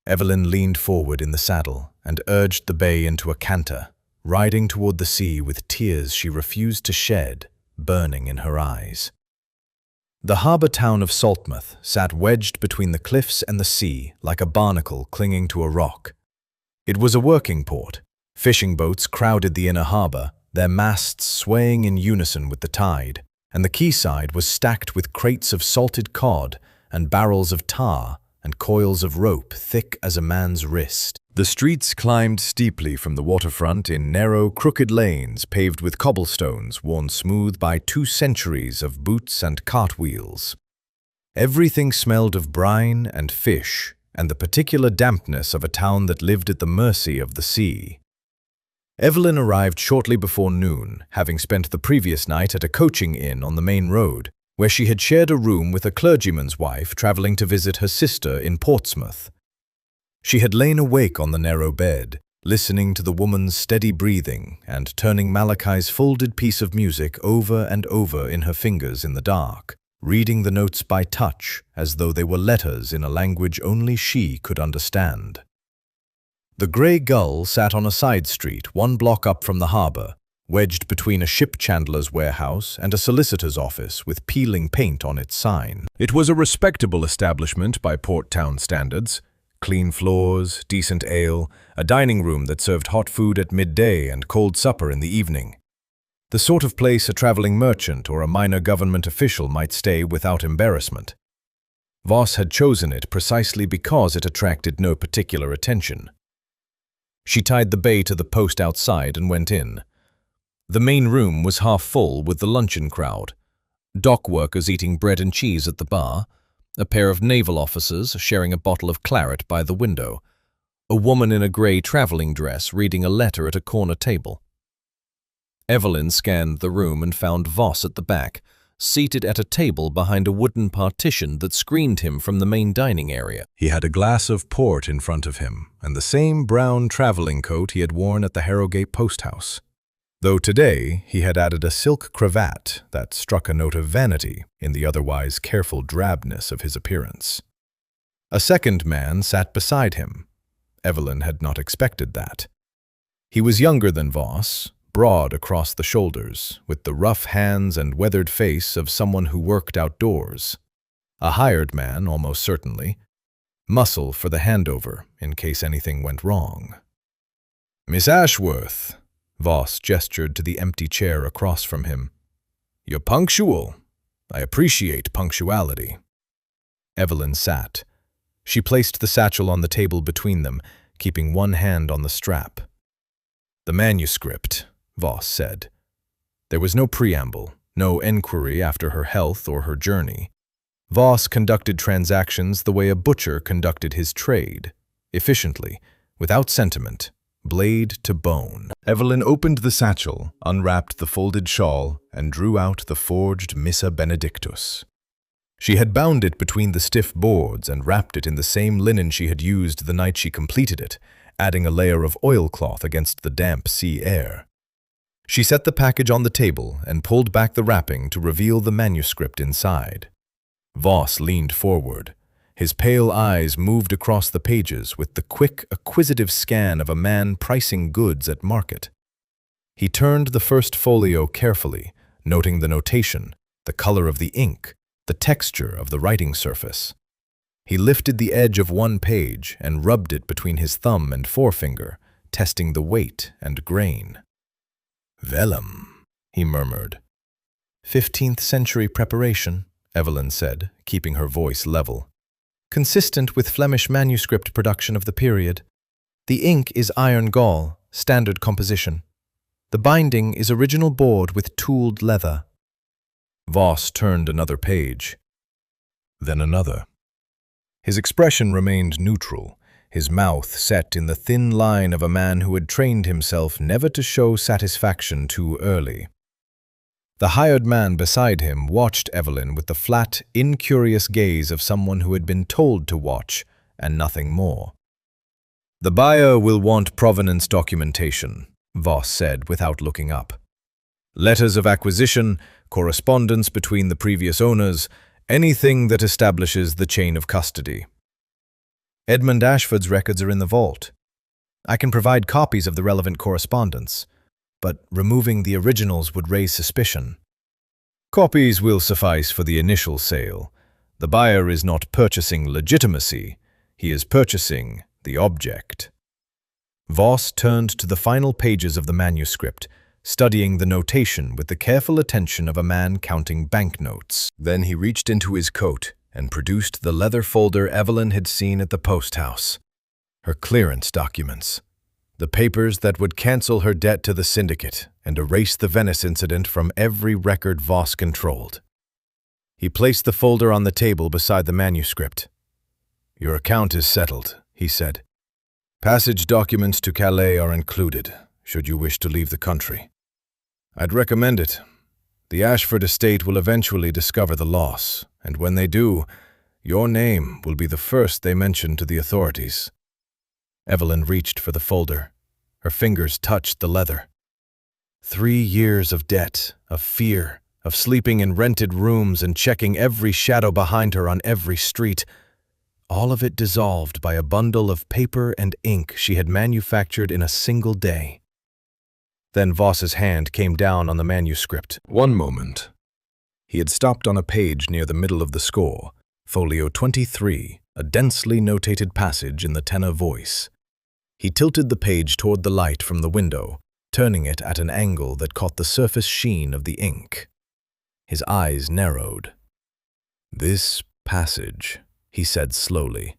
Evelyn leaned forward in the saddle and urged the bay into a canter, riding toward the sea with tears she refused to shed, burning in her eyes. The harbour town of Saltmouth sat wedged between the cliffs and the sea like a barnacle clinging to a rock. It was a working port. Fishing boats crowded the inner harbour, their masts swaying in unison with the tide, and the quayside was stacked with crates of salted cod and barrels of tar and coils of rope thick as a man's wrist. The streets climbed steeply from the waterfront in narrow, crooked lanes paved with cobblestones worn smooth by 2 centuries of boots and cartwheels. Everything smelled of brine and fish and the particular dampness of a town that lived at the mercy of the sea. Evelyn arrived shortly before noon, having spent the previous night at a coaching inn on the main road, where she had shared a room with a clergyman's wife traveling to visit her sister in Portsmouth. She had lain awake on the narrow bed, listening to the woman's steady breathing and turning Malachi's folded piece of music over and over in her fingers in the dark, reading the notes by touch as though they were letters in a language only she could understand. The Grey Gull sat on a side street 1 block up from the harbour, wedged between a ship chandler's warehouse and a solicitor's office with peeling paint on its sign. It was a respectable establishment by port town standards. Clean floors, decent ale, a dining room that served hot food at midday and cold supper in the evening. The sort of place a travelling merchant or a minor government official might stay without embarrassment. Voss had chosen it precisely because it attracted no particular attention. She tied the bay to the post outside and went in. The main room was half full with the luncheon crowd. Dock workers eating bread and cheese at the bar, a pair of naval officers sharing a bottle of claret by the window, a woman in a grey travelling dress reading a letter at a corner table. Evelyn scanned the room and found Voss at the back, seated at a table behind a wooden partition that screened him from the main dining area. He had a glass of port in front of him and the same brown travelling coat he had worn at the Harrogate post house, though today he had added a silk cravat that struck a note of vanity in the otherwise careful drabness of his appearance. A second man sat beside him. Evelyn had not expected that. He was younger than Voss, broad across the shoulders, with the rough hands and weathered face of someone who worked outdoors. A hired man, almost certainly. Muscle for the handover, in case anything went wrong. "Miss Ashworth," Voss gestured to the empty chair across from him. "You're punctual. I appreciate punctuality." Evelyn sat. She placed the satchel on the table between them, keeping one hand on the strap. "The manuscript," Voss said. There was no preamble, no enquiry after her health or her journey. Voss conducted transactions the way a butcher conducted his trade, efficiently, without sentiment, blade to bone. Evelyn opened the satchel, unwrapped the folded shawl, and drew out the forged Missa Benedictus. She had bound it between the stiff boards and wrapped it in the same linen she had used the night she completed it, adding a layer of oilcloth against the damp sea air. She set the package on the table and pulled back the wrapping to reveal the manuscript inside. Voss leaned forward. His pale eyes moved across the pages with the quick, acquisitive scan of a man pricing goods at market. He turned the first folio carefully, noting the notation, the color of the ink, the texture of the writing surface. He lifted the edge of one page and rubbed it between his thumb and forefinger, testing the weight and grain. "Vellum," he murmured. 15th century preparation, Evelyn said, keeping her voice level. Consistent with Flemish manuscript production of the period. The ink is iron gall, standard composition. The binding is original board with tooled leather. Voss turned another page. Then another. His expression remained neutral, his mouth set in the thin line of a man who had trained himself never to show satisfaction too early. The hired man beside him watched Evelyn with the flat, incurious gaze of someone who had been told to watch, and nothing more. "The buyer will want provenance documentation," Voss said without looking up. "Letters of acquisition, correspondence between the previous owners, anything that establishes the chain of custody. Edmund Ashford's records are in the vault. I can provide copies of the relevant correspondence, but removing the originals would raise suspicion. Copies will suffice for the initial sale. The buyer is not purchasing legitimacy, he is purchasing the object." Voss turned to the final pages of the manuscript, studying the notation with the careful attention of a man counting banknotes. Then he reached into his coat and produced the leather folder Evelyn had seen at the post house. Her clearance documents. The papers that would cancel her debt to the syndicate and erase the Venice incident from every record Voss controlled. He placed the folder on the table beside the manuscript. "Your account is settled," he said. "Passage documents to Calais are included, should you wish to leave the country. I'd recommend it. The Ashford estate will eventually discover the loss, and when they do, your name will be the first they mention to the authorities." Evelyn reached for the folder. Her fingers touched the leather. 3 years of debt, of fear, of sleeping in rented rooms and checking every shadow behind her on every street, all of it dissolved by a bundle of paper and ink she had manufactured in a single day. Then Voss's hand came down on the manuscript. One moment. He had stopped on a page near the middle of the score, folio 23, a densely notated passage in the tenor voice. He tilted the page toward the light from the window, turning it at an angle that caught the surface sheen of the ink. His eyes narrowed. "This passage," he said slowly.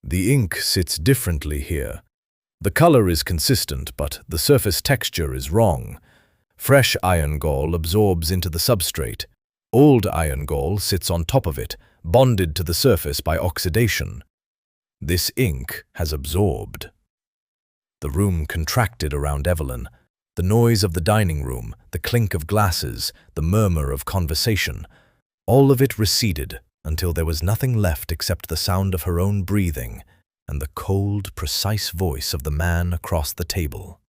"The ink sits differently here. The color is consistent, but the surface texture is wrong. Fresh iron gall absorbs into the substrate. Old iron gall sits on top of it, bonded to the surface by oxidation. This ink has absorbed." The room contracted around Evelyn. The noise of the dining room, the clink of glasses, the murmur of conversation, all of it receded until there was nothing left except the sound of her own breathing and the cold, precise voice of the man across the table.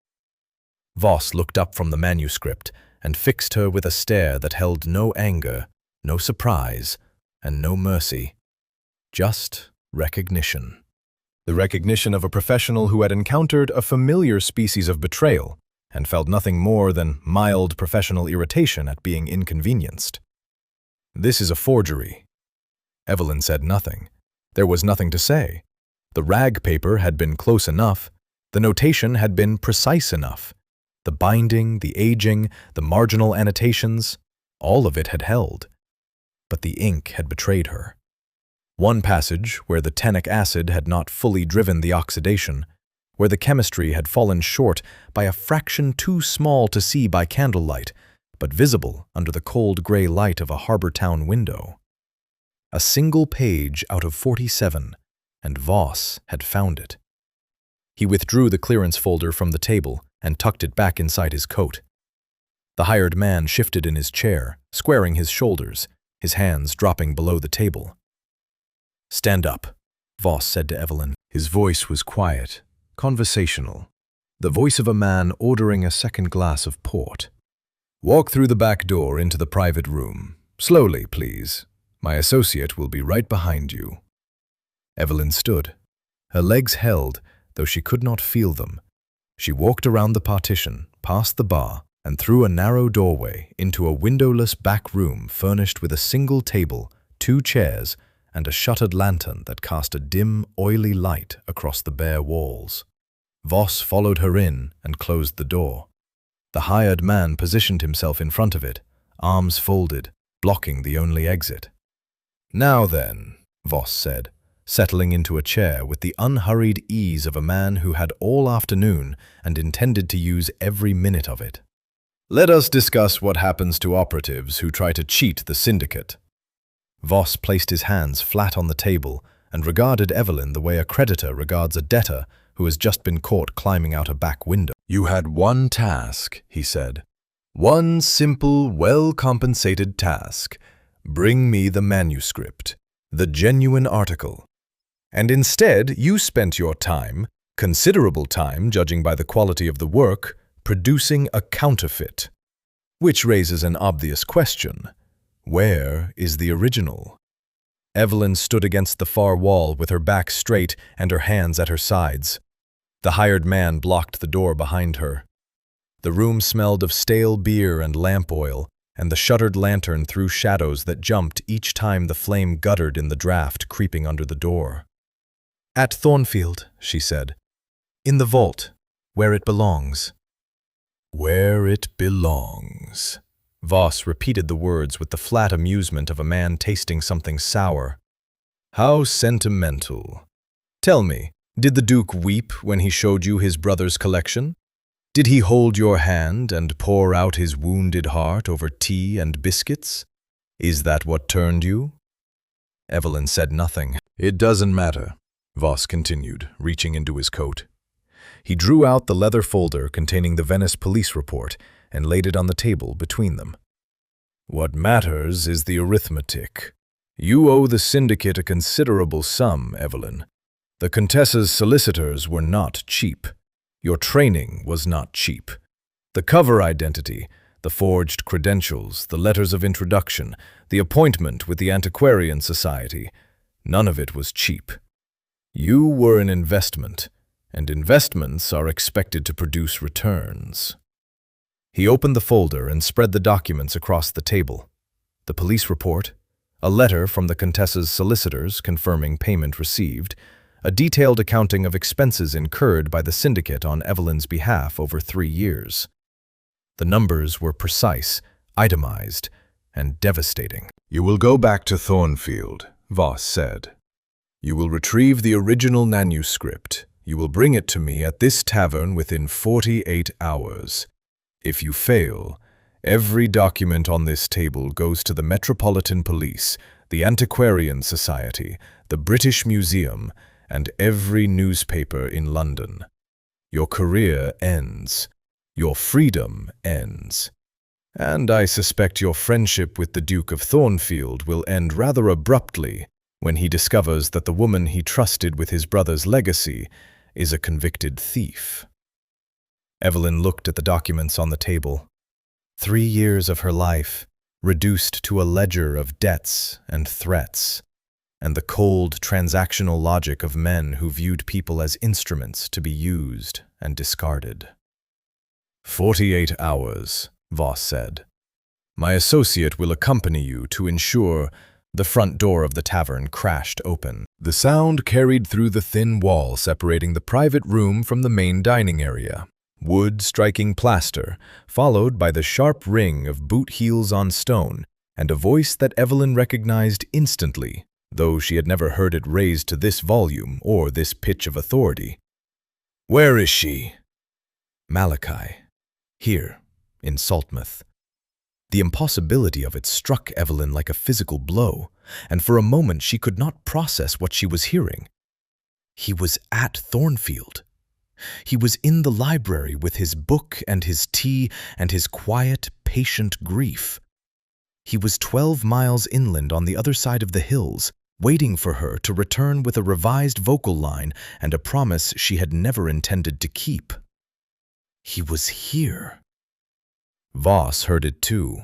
Voss looked up from the manuscript and fixed her with a stare that held no anger, no surprise, and no mercy. Just recognition. The recognition of a professional who had encountered a familiar species of betrayal and felt nothing more than mild professional irritation at being inconvenienced. "This is a forgery." Evelyn said nothing. There was nothing to say. The rag paper had been close enough. The notation had been precise enough. The binding, the aging, the marginal annotations, all of it had held. But the ink had betrayed her. One passage, where the tannic acid had not fully driven the oxidation, where the chemistry had fallen short by a fraction too small to see by candlelight, but visible under the cold gray light of a harbor town window. A single page out of 47, and Voss had found it. He withdrew the clearance folder from the table and tucked it back inside his coat. The hired man shifted in his chair, squaring his shoulders, his hands dropping below the table. "Stand up," Voss said to Evelyn. His voice was quiet, conversational, the voice of a man ordering a second glass of port. "Walk through the back door into the private room. Slowly, please. My associate will be right behind you." Evelyn stood. Her legs held, though she could not feel them. She walked around the partition, past the bar, and through a narrow doorway into a windowless back room furnished with a single table, 2 chairs, and a shuttered lantern that cast a dim, oily light across the bare walls. Voss followed her in and closed the door. The hired man positioned himself in front of it, arms folded, blocking the only exit. "Now then," Voss said, settling into a chair with the unhurried ease of a man who had all afternoon and intended to use every minute of it. "Let us discuss what happens to operatives who try to cheat the syndicate." Voss placed his hands flat on the table and regarded Evelyn the way a creditor regards a debtor who has just been caught climbing out a back window. "You had one task," he said. "One simple, well-compensated task. Bring me the manuscript, the genuine article. And instead, you spent your time, considerable time judging by the quality of the work, producing a counterfeit. Which raises an obvious question. Where is the original?" Evelyn stood against the far wall with her back straight and her hands at her sides. The hired man blocked the door behind her. The room smelled of stale beer and lamp oil, and the shuttered lantern threw shadows that jumped each time the flame guttered in the draught creeping under the door. "At Thornfield," she said. "In the vault, where it belongs." "Where it belongs." Voss repeated the words with the flat amusement of a man tasting something sour. "How sentimental. Tell me, did the Duke weep when he showed you his brother's collection? Did he hold your hand and pour out his wounded heart over tea and biscuits? Is that what turned you?" Evelyn said nothing. "It doesn't matter," Voss continued, reaching into his coat. He drew out the leather folder containing the Venice police report and laid it on the table between them. "What matters is the arithmetic. You owe the syndicate a considerable sum, Evelyn. The Contessa's solicitors were not cheap. Your training was not cheap. The cover identity, the forged credentials, the letters of introduction, the appointment with the Antiquarian Society, none of it was cheap. You were an investment, and investments are expected to produce returns." He opened the folder and spread the documents across the table. The police report, a letter from the Contessa's solicitors confirming payment received, a detailed accounting of expenses incurred by the syndicate on Evelyn's behalf over 3 years. The numbers were precise, itemized, and devastating. "You will go back to Thornfield," Voss said. "You will retrieve the original manuscript. You will bring it to me at this tavern within 48 hours. If you fail, every document on this table goes to the Metropolitan Police, the Antiquarian Society, the British Museum, and every newspaper in London. Your career ends. Your freedom ends. And I suspect your friendship with the Duke of Thornfield will end rather abruptly when he discovers that the woman he trusted with his brother's legacy is a convicted thief." Evelyn looked at the documents on the table. 3 years of her life, reduced to a ledger of debts and threats, and the cold, transactional logic of men who viewed people as instruments to be used and discarded. 48 hours, Voss said. "My associate will accompany you to ensure—" The front door of the tavern crashed open. The sound carried through the thin wall separating the private room from the main dining area. Wood striking plaster, followed by the sharp ring of boot heels on stone, and a voice that Evelyn recognized instantly, though she had never heard it raised to this volume or this pitch of authority. Where is she? Malachi. Here, in Saltmouth. The impossibility of it struck Evelyn like a physical blow, and for a moment she could not process what she was hearing. He was at Thornfield. He was in the library with his book and his tea and his quiet, patient grief. He was 12 miles inland on the other side of the hills, waiting for her to return with a revised vocal line and a promise she had never intended to keep. He was here. Voss heard it too.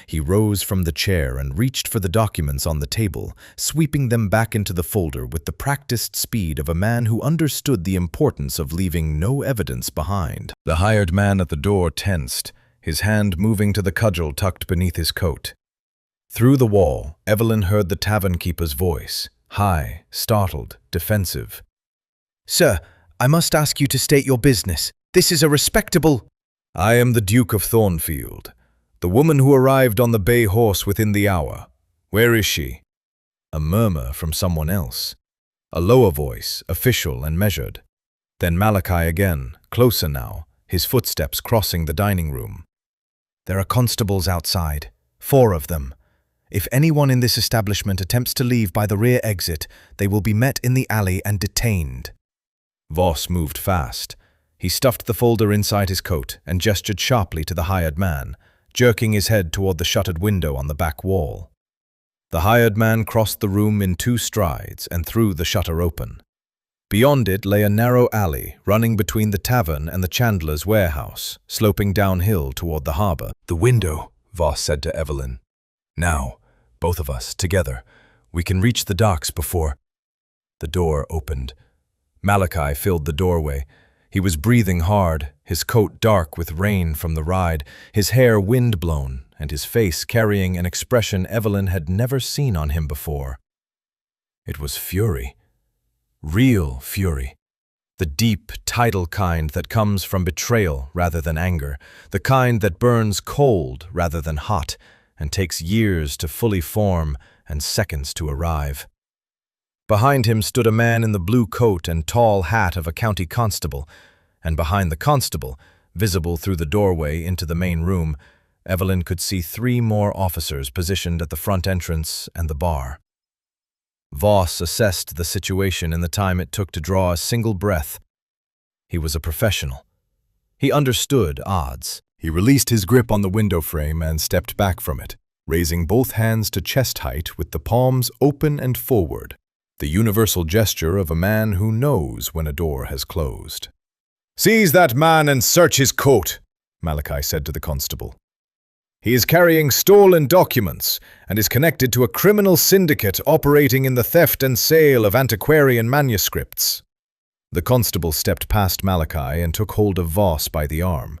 He rose from the chair and reached for the documents on the table, sweeping them back into the folder with the practiced speed of a man who understood the importance of leaving no evidence behind. The hired man at the door tensed, his hand moving to the cudgel tucked beneath his coat. Through the wall, Evelyn heard the tavern keeper's voice, high, startled, defensive. "Sir, I must ask you to state your business. This is a respectable—" "I am the Duke of Thornfield, the woman who arrived on the bay horse within the hour. Where is she?" A murmur from someone else. A lower voice, official and measured. Then Malachi again, closer now, his footsteps crossing the dining room. "There are constables outside, 4 of them. If anyone in this establishment attempts to leave by the rear exit, they will be met in the alley and detained." Voss moved fast. He stuffed the folder inside his coat and gestured sharply to the hired man, jerking his head toward the shuttered window on the back wall. The hired man crossed the room in 2 strides and threw the shutter open. Beyond it lay a narrow alley running between the tavern and the chandler's warehouse, sloping downhill toward the harbor. "The window," Voss said to Evelyn. "Now, both of us, together. We can reach the docks before—" The door opened. Malachi filled the doorway. He was breathing hard, his coat dark with rain from the ride, his hair wind-blown, and his face carrying an expression Evelyn had never seen on him before. It was fury. Real fury. The deep, tidal kind that comes from betrayal rather than anger, the kind that burns cold rather than hot, and takes years to fully form and seconds to arrive. Behind him stood a man in the blue coat and tall hat of a county constable, and behind the constable, visible through the doorway into the main room, Evelyn could see 3 more officers positioned at the front entrance and the bar. Voss assessed the situation in the time it took to draw a single breath. He was a professional. He understood odds. He released his grip on the window frame and stepped back from it, raising both hands to chest height with the palms open and forward, the universal gesture of a man who knows when a door has closed. "Seize that man and search his coat," Malachi said to the constable. "He is carrying stolen documents and is connected to a criminal syndicate operating in the theft and sale of antiquarian manuscripts." The constable stepped past Malachi and took hold of Voss by the arm.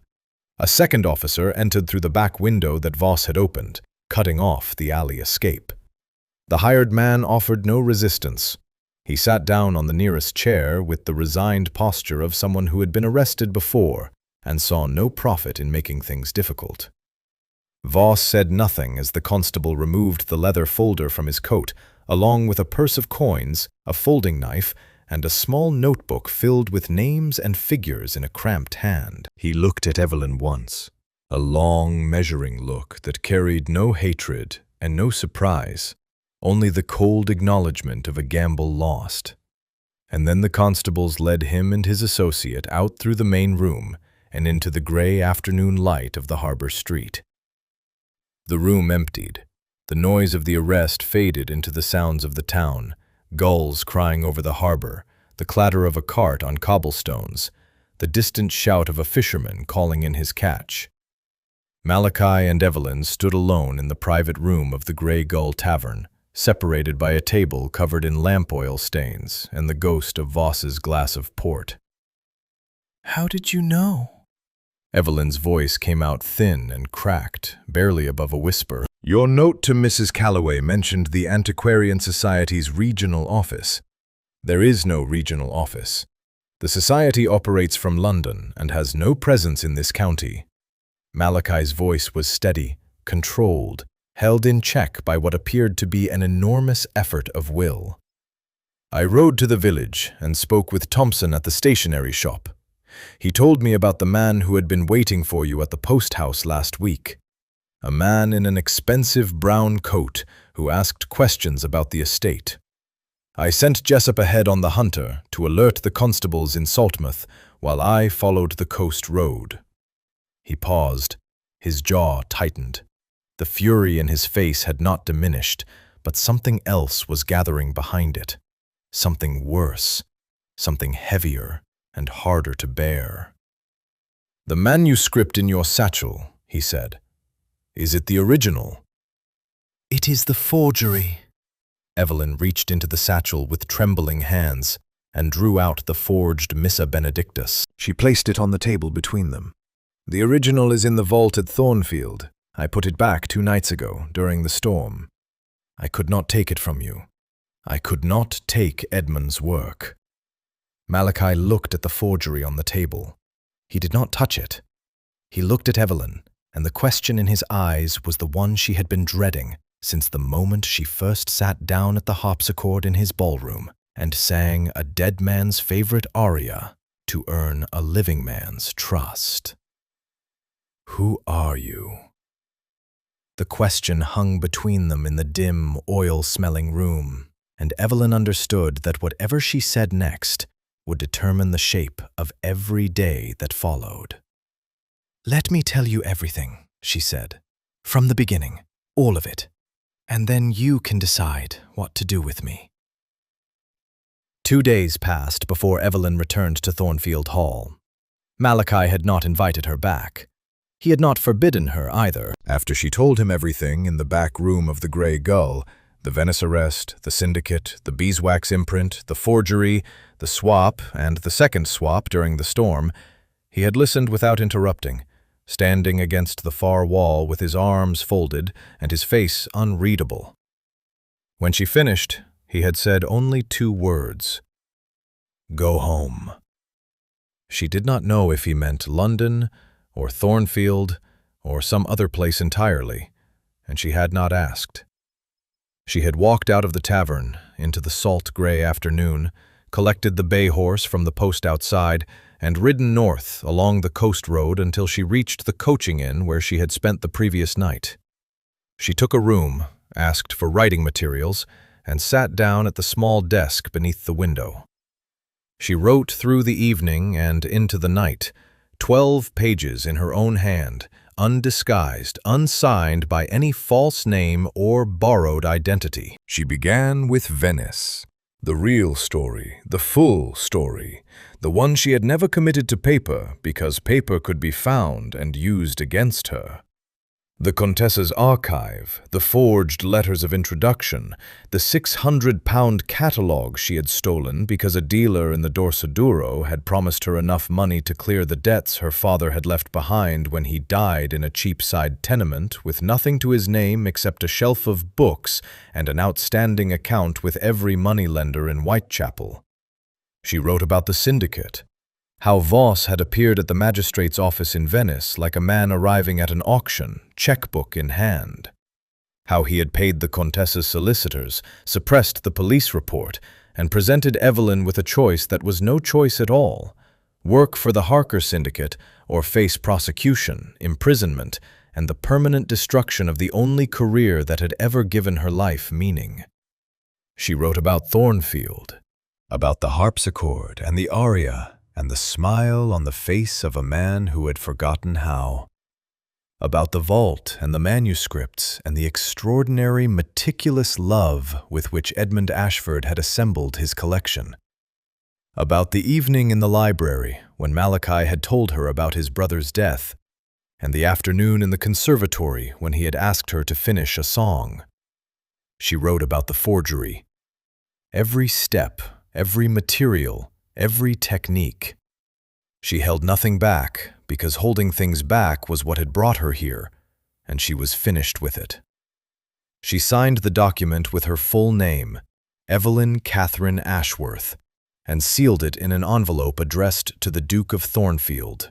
A second officer entered through the back window that Voss had opened, cutting off the alley escape. The hired man offered no resistance. He sat down on the nearest chair with the resigned posture of someone who had been arrested before and saw no profit in making things difficult. Voss said nothing as the constable removed the leather folder from his coat, along with a purse of coins, a folding knife, and a small notebook filled with names and figures in a cramped hand. He looked at Evelyn once, a long, measuring look that carried no hatred and no surprise, only the cold acknowledgement of a gamble lost. And then the constables led him and his associate out through the main room and into the gray afternoon light of the harbor street. The room emptied. The noise of the arrest faded into the sounds of the town, gulls crying over the harbor, the clatter of a cart on cobblestones, the distant shout of a fisherman calling in his catch. Malachi and Evelyn stood alone in the private room of the Grey Gull Tavern, separated by a table covered in lamp oil stains and the ghost of Voss's glass of port. "How did you know?" Evelyn's voice came out thin and cracked, barely above a whisper. "Your note to Mrs. Calloway mentioned the Antiquarian Society's regional office. There is no regional office. The society operates from London and has no presence in this county." Malachi's voice was steady, controlled, held in check by what appeared to be an enormous effort of will. "I rode to the village and spoke with Thompson at the stationery shop. He told me about the man who had been waiting for you at the post house last week. A man in an expensive brown coat who asked questions about the estate. I sent Jessup ahead on the hunter to alert the constables in Saltmouth while I followed the coast road. He paused, his jaw tightened. The fury in his face had not diminished, but something else was gathering behind it. Something worse, something heavier and harder to bear. "The manuscript in your satchel," he said. "Is it the original?" "It is the forgery." Evelyn reached into the satchel with trembling hands and drew out the forged Missa Benedictus. She placed it on the table between them. "The original is in the vault at Thornfield. I put it back 2 nights ago, during the storm. I could not take it from you. I could not take Edmund's work." Malachi looked at the forgery on the table. He did not touch it. He looked at Evelyn, and the question in his eyes was the one she had been dreading since the moment she first sat down at the harpsichord in his ballroom and sang a dead man's favorite aria to earn a living man's trust. "Who are you?" The question hung between them in the dim, oil-smelling room, and Evelyn understood that whatever she said next would determine the shape of every day that followed. "Let me tell you everything," she said, "from the beginning, all of it, and then you can decide what to do with me." 2 days passed before Evelyn returned to Thornfield Hall. Malachi had not invited her back. He had not forbidden her either. After she told him everything in the back room of the Grey Gull, the Venice arrest, the syndicate, the beeswax imprint, the forgery, the swap, and the second swap during the storm, he had listened without interrupting, standing against the far wall with his arms folded and his face unreadable. When she finished, he had said only 2 words: "Go home." She did not know if he meant London, or Thornfield, or some other place entirely, and she had not asked. She had walked out of the tavern into the salt gray afternoon, collected the bay horse from the post outside, and ridden north along the coast road until she reached the coaching inn where she had spent the previous night. She took a room, asked for writing materials, and sat down at the small desk beneath the window. She wrote through the evening and into the night, 12 pages in her own hand, undisguised, unsigned by any false name or borrowed identity. She began with Venice. The real story, the full story, the one she had never committed to paper because paper could be found and used against her. The Contessa's archive, the forged letters of introduction, the £600 catalogue she had stolen because a dealer in the Dorsoduro had promised her enough money to clear the debts her father had left behind when he died in a cheapside tenement with nothing to his name except a shelf of books and an outstanding account with every moneylender in Whitechapel. She wrote about the syndicate, how Voss had appeared at the magistrate's office in Venice like a man arriving at an auction, checkbook in hand. How he had paid the Contessa's solicitors, suppressed the police report, and presented Evelyn with a choice that was no choice at all: work for the Harker syndicate or face prosecution, imprisonment, and the permanent destruction of the only career that had ever given her life meaning. She wrote about Thornfield, about the harpsichord and the aria, and the smile on the face of a man who had forgotten how. About the vault and the manuscripts and the extraordinary, meticulous love with which Edmund Ashford had assembled his collection. About the evening in the library when Malachi had told her about his brother's death, and the afternoon in the conservatory when he had asked her to finish a song. She wrote about the forgery. Every step, every material, every technique. She held nothing back because holding things back was what had brought her here, and she was finished with it. She signed the document with her full name, Evelyn Catherine Ashworth, and sealed it in an envelope addressed to the Duke of Thornfield.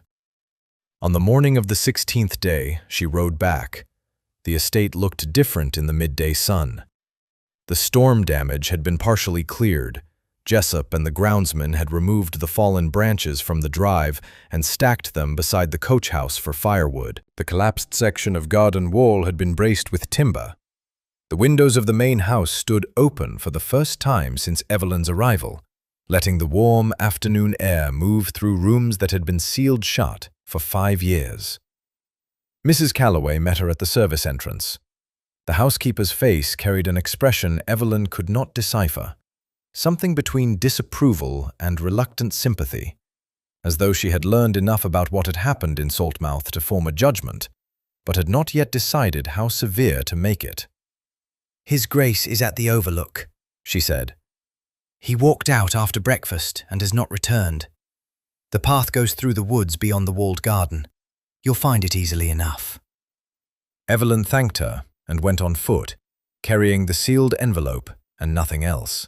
On the morning of the 16th day, she rode back. The estate looked different in the midday sun. The storm damage had been partially cleared. Jessup and the groundsman had removed the fallen branches from the drive and stacked them beside the coach house for firewood. The collapsed section of garden wall had been braced with timber. The windows of the main house stood open for the first time since Evelyn's arrival, letting the warm afternoon air move through rooms that had been sealed shut for 5 years. Mrs. Calloway met her at the service entrance. The housekeeper's face carried an expression Evelyn could not decipher, something between disapproval and reluctant sympathy, as though she had learned enough about what had happened in Saltmouth to form a judgment, but had not yet decided how severe to make it. "His Grace is at the Overlook," she said. "He walked out after breakfast and has not returned. The path goes through the woods beyond the walled garden. You'll find it easily enough." Evelyn thanked her and went on foot, carrying the sealed envelope and nothing else.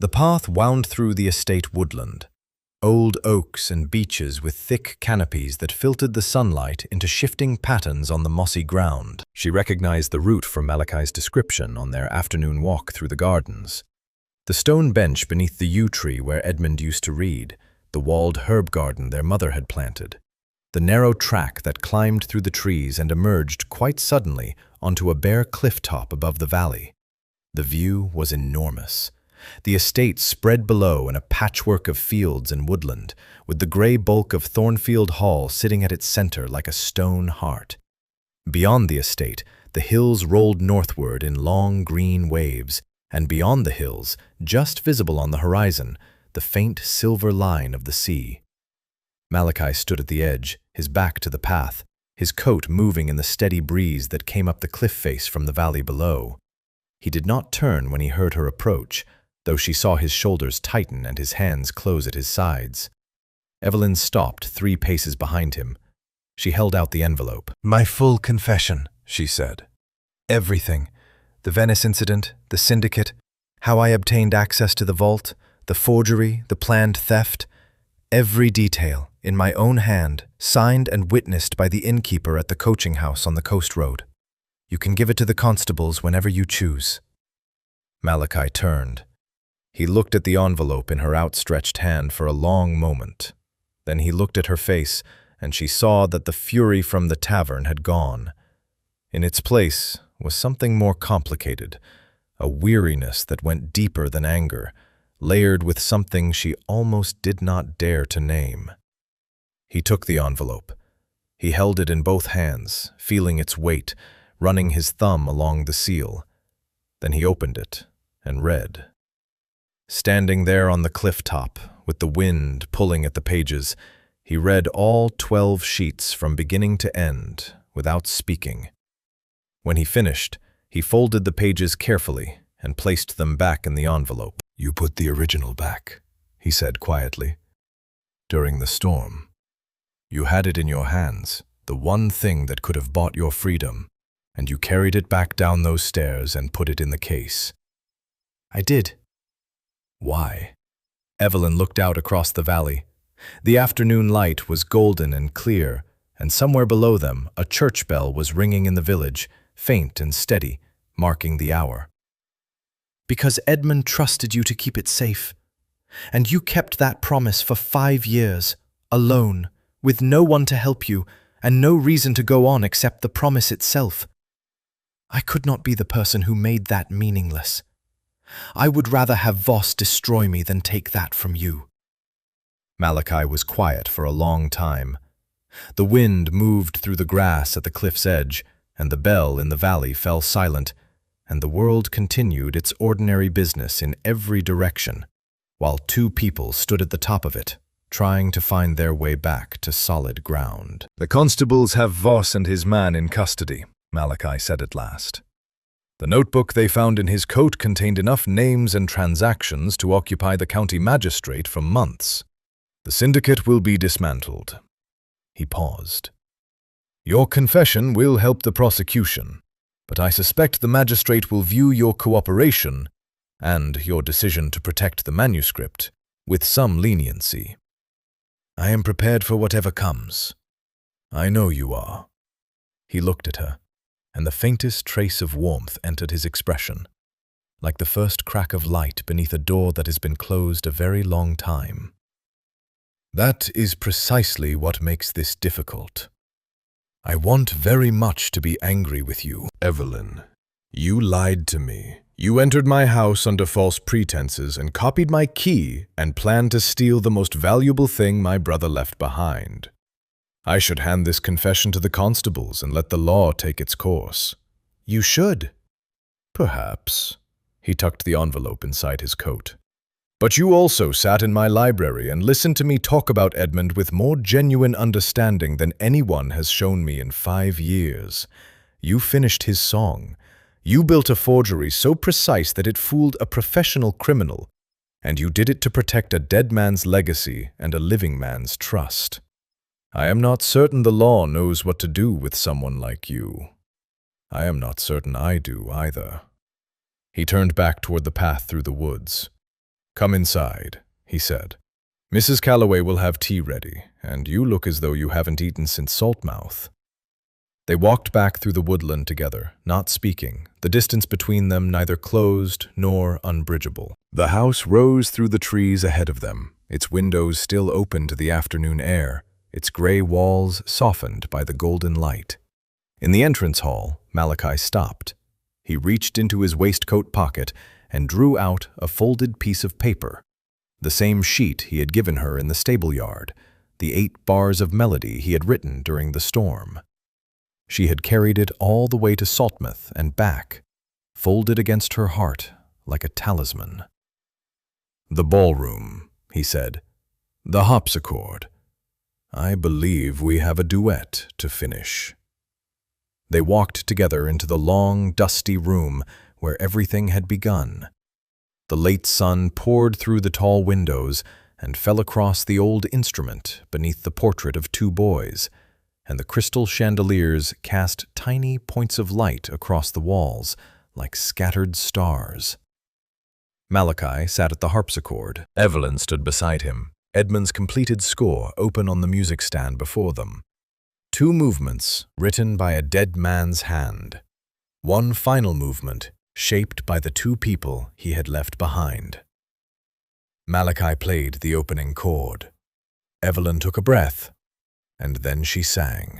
The path wound through the estate woodland, old oaks and beeches with thick canopies that filtered the sunlight into shifting patterns on the mossy ground. She recognized the route from Malachi's description on their afternoon walk through the gardens. The stone bench beneath the yew tree where Edmund used to read, the walled herb garden their mother had planted, the narrow track that climbed through the trees and emerged quite suddenly onto a bare cliff top above the valley. The view was enormous. The estate spread below in a patchwork of fields and woodland, with the gray bulk of Thornfield Hall sitting at its center like a stone heart. Beyond the estate, the hills rolled northward in long green waves, and beyond the hills, just visible on the horizon, the faint silver line of the sea. Malachi stood at the edge, his back to the path, his coat moving in the steady breeze that came up the cliff face from the valley below. He did not turn when he heard her approach, though she saw his shoulders tighten and his hands close at his sides. Evelyn stopped 3 paces behind him. She held out the envelope. "My full confession," she said. "Everything. The Venice incident, the syndicate, how I obtained access to the vault, the forgery, the planned theft. Every detail, in my own hand, signed and witnessed by the innkeeper at the coaching house on the coast road. You can give it to the constables whenever you choose." Malachi turned. He looked at the envelope in her outstretched hand for a long moment. Then he looked at her face, and she saw that the fury from the tavern had gone. In its place was something more complicated, a weariness that went deeper than anger, layered with something she almost did not dare to name. He took the envelope. He held it in both hands, feeling its weight, running his thumb along the seal. Then he opened it and read. Standing there on the cliff top, with the wind pulling at the pages, he read all 12 sheets from beginning to end, without speaking. When he finished, he folded the pages carefully and placed them back in the envelope. "You put the original back," he said quietly. "During the storm. You had it in your hands, the one thing that could have bought your freedom, and you carried it back down those stairs and put it in the case." "I did." "Why?" Evelyn looked out across the valley. The afternoon light was golden and clear, and somewhere below them a church bell was ringing in the village, faint and steady, marking the hour. "Because Edmund trusted you to keep it safe. And you kept that promise for 5 years, alone, with no one to help you, and no reason to go on except the promise itself. I could not be the person who made that meaningless. I would rather have Voss destroy me than take that from you." Malachi was quiet for a long time. The wind moved through the grass at the cliff's edge, and the bell in the valley fell silent, and the world continued its ordinary business in every direction, while 2 people stood at the top of it, trying to find their way back to solid ground. "The constables have Voss and his man in custody," Malachi said at last. "The notebook they found in his coat contained enough names and transactions to occupy the county magistrate for months. The syndicate will be dismantled." He paused. "Your confession will help the prosecution, but I suspect the magistrate will view your cooperation and your decision to protect the manuscript with some leniency. I am prepared for whatever comes. I know you are." He looked at her, and the faintest trace of warmth entered his expression. like the first crack of light beneath a door that has been closed a very long time. That is precisely what makes this difficult. I want very much to be angry with you. Evelyn, you lied to me. You entered my house under false pretenses and copied my key and planned to steal the most valuable thing my brother left behind. I should hand this confession to the constables and let the law take its course. You should. Perhaps. He tucked the envelope inside his coat. But you also sat in my library and listened to me talk about Edmund with more genuine understanding than anyone has shown me in 5 years. You finished his song. You built a forgery so precise that it fooled a professional criminal, and you did it to protect a dead man's legacy and a living man's trust. I am not certain the law knows what to do with someone like you. I am not certain I do either. He turned back toward the path through the woods. Come inside, he said. Mrs. Calloway will have tea ready, and you look as though you haven't eaten since Saltmouth. They walked back through the woodland together, not speaking, the distance between them neither closed nor unbridgeable. The house rose through the trees ahead of them, its windows still open to the afternoon air, its gray walls softened by the golden light. In the entrance hall, Malachi stopped. He reached into his waistcoat pocket and drew out a folded piece of paper, the same sheet he had given her in the stable yard, the 8 bars of melody he had written during the storm. She had carried it all the way to Saltmouth and back, folded against her heart like a talisman. The ballroom, he said. The harpsichord. I believe we have a duet to finish. They walked together into the long, dusty room where everything had begun. The late sun poured through the tall windows and fell across the old instrument beneath the portrait of 2 boys, and the crystal chandeliers cast tiny points of light across the walls like scattered stars. Malachi sat at the harpsichord. Evelyn stood beside him, Edmund's completed score open on the music stand before them. 2 movements written by a dead man's hand. 1 final movement shaped by the 2 people he had left behind. Malachi played the opening chord. Evelyn took a breath, and then she sang.